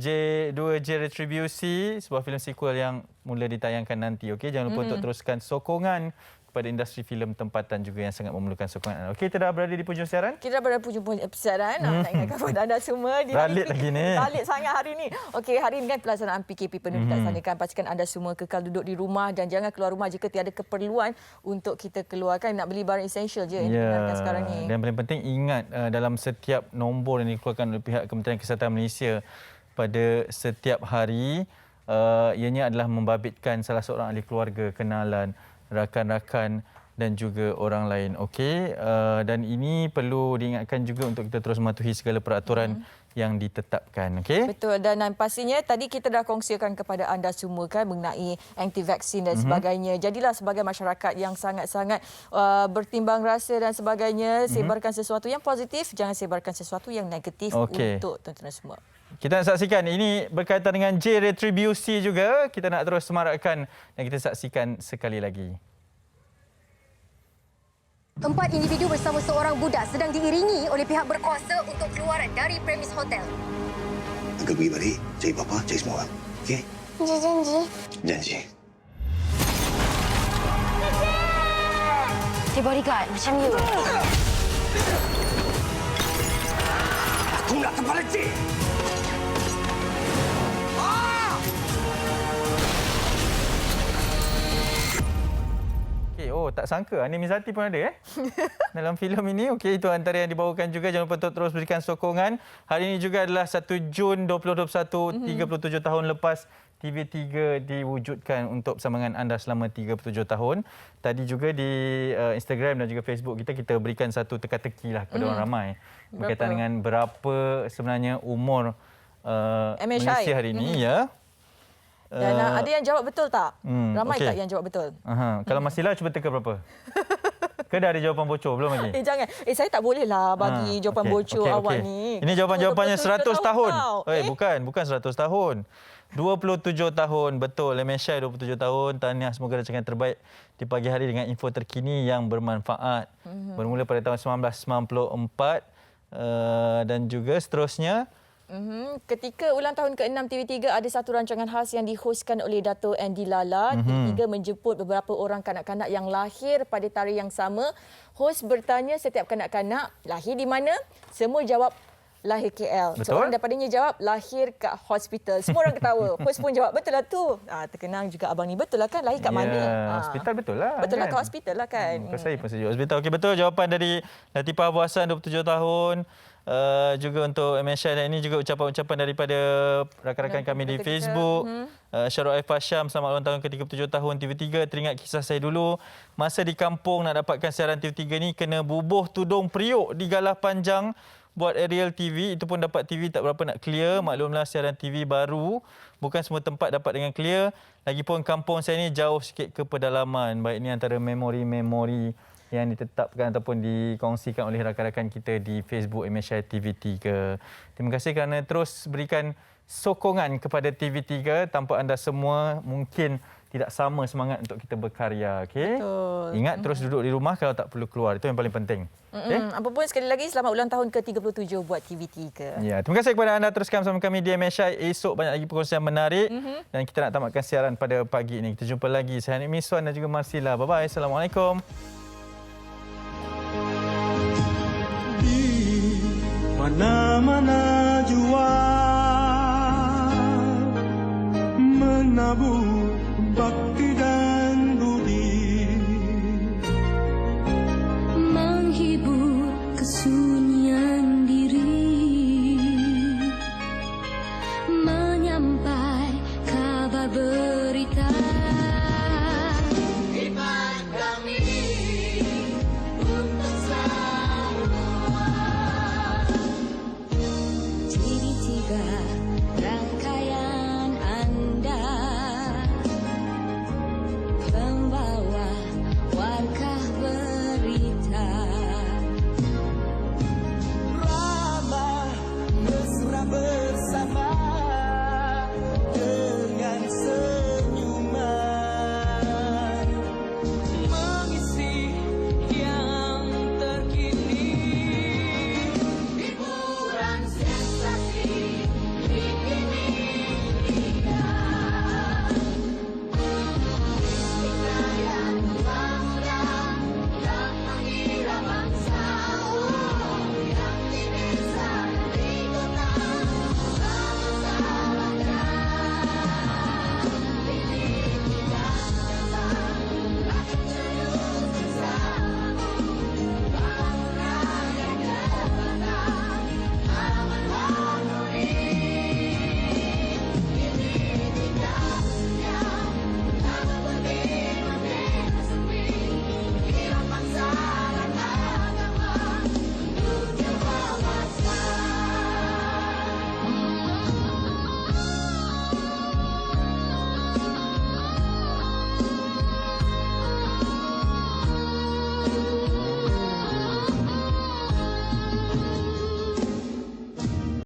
J Retribusi, sebuah filem sequel yang mula ditayangkan nanti. Okey, jangan lupa untuk teruskan sokongan kepada industri filem tempatan juga yang sangat memerlukan sokongan. Okey, kita dah berada di hujung siaran. Kita dah berada di hujung siaran. Nak ingatkan kepada anda semua. Ralit lagi ni. Ralit sangat hari ni. Okey, hari ini kan pelaksanaan PKP penuh dilaksanakan. Pastikan anda semua kekal duduk di rumah dan jangan keluar rumah jika tiada keperluan untuk kita keluarkan. Nak beli barang esensial je yang dibenarkan sekarang ni. Dan paling penting ingat dalam setiap nombor yang dikeluarkan oleh pihak Kementerian Kesihatan Malaysia pada setiap hari, ianya adalah membabitkan salah seorang ahli keluarga, kenalan, rakan-rakan dan juga orang lain. Okey, dan ini perlu diingatkan juga untuk kita terus mematuhi segala peraturan yang ditetapkan. Okey. Betul, dan pastinya tadi kita dah kongsikan kepada anda semua kan mengenai anti-vaksin dan sebagainya. Jadilah sebagai masyarakat yang sangat-sangat bertimbang rasa dan sebagainya, sebarkan sesuatu yang positif, jangan sebarkan sesuatu yang negatif untuk tuan-tuan semua. Kita nak saksikan, ini berkaitan dengan J Retribusi juga. Kita nak terus semarakkan dan kita saksikan sekali lagi. 4 individu bersama seorang budak sedang diiringi oleh pihak berkuasa untuk keluar dari premis hotel. Angkat pergi balik, cari papa, cari semua orang. Okey? Janji. Janji. Dia bodyguard macam you. Aku nak kepala cik! Oh, tak sangka Ani Mizati pun ada dalam filem ini. Okey, itu antara yang dibawakan juga. Jangan lupa untuk terus berikan sokongan. Hari ini juga adalah 1 Jun 2021, 37 tahun lepas TV3 diwujudkan untuk bersama dengan anda selama 37 tahun. Tadi juga di Instagram dan juga Facebook kita berikan satu teka-teki lah kepada orang ramai berkaitan dengan berapa sebenarnya umur Malaysia hari ini ya. Dan ada yang jawab betul tak? Ramai tak yang jawab betul? Kalau Masila cuba teka berapa? Ke dah ada jawapan bocor? Belum lagi? Jangan. Saya tak boleh lah bagi jawapan bocor awak ni. Ini jawapan-jawapannya 100 tahun. Bukan 100 tahun. 27 tahun. Betul. Lemesha 27 tahun. Tahniah, semoga rancangan terbaik di pagi hari dengan info terkini yang bermanfaat. Bermula pada tahun 1994 dan juga seterusnya. Ketika ulang tahun ke-6 TV3, ada satu rancangan khas yang dihoskan oleh Dato' Andy Lala. TV3 menjemput beberapa orang kanak-kanak yang lahir pada tarikh yang sama. Hos bertanya setiap kanak-kanak, lahir di mana? Semua jawab lahir KL. Betul? Seorang daripadanya jawab lahir kat hospital. Semua orang ketawa. Hos pun jawab, betul lah tu. Terkenang juga abang ni. Betul lah kan? Lahir kat mana? Hospital betul lah. Betul lah kat hospital lah kan. Saya pun setuju hospital. Okey, betul jawapan dari Latifah Abu Hassan 27 tahun. Juga untuk MSI dan ini juga ucapan-ucapan daripada rakan-rakan kami di Facebook. Syarul Aifah Syam, selamat ulang tahun ke-37 tahun TV3. Teringat kisah saya dulu masa di kampung nak dapatkan siaran TV3 ni kena bubuh tudung periuk di Galah Panjang buat aerial TV. Itu pun dapat TV tak berapa nak clear. Maklumlah siaran TV baru, bukan semua tempat dapat dengan clear. Lagipun kampung saya ni jauh sikit ke pedalaman. Baik, ini antara memori-memori yang ditetapkan ataupun dikongsikan oleh rakan-rakan kita di Facebook MSI TV3. Terima kasih kerana terus berikan sokongan kepada TV3. Tanpa anda semua mungkin tidak sama semangat untuk kita berkarya. Okay? Ingat terus duduk di rumah kalau tak perlu keluar. Itu yang paling penting. Okay? Apapun, sekali lagi selamat ulang tahun ke-37 buat TV3. Ya, terima kasih kepada anda teruskan bersama kami di MSI. Esok banyak lagi perkongsian menarik dan kita nak tamatkan siaran pada pagi ini. Kita jumpa lagi. Saya Hanik Miswan dan juga Marsila. Bye-bye. Assalamualaikum. Mana-mana jua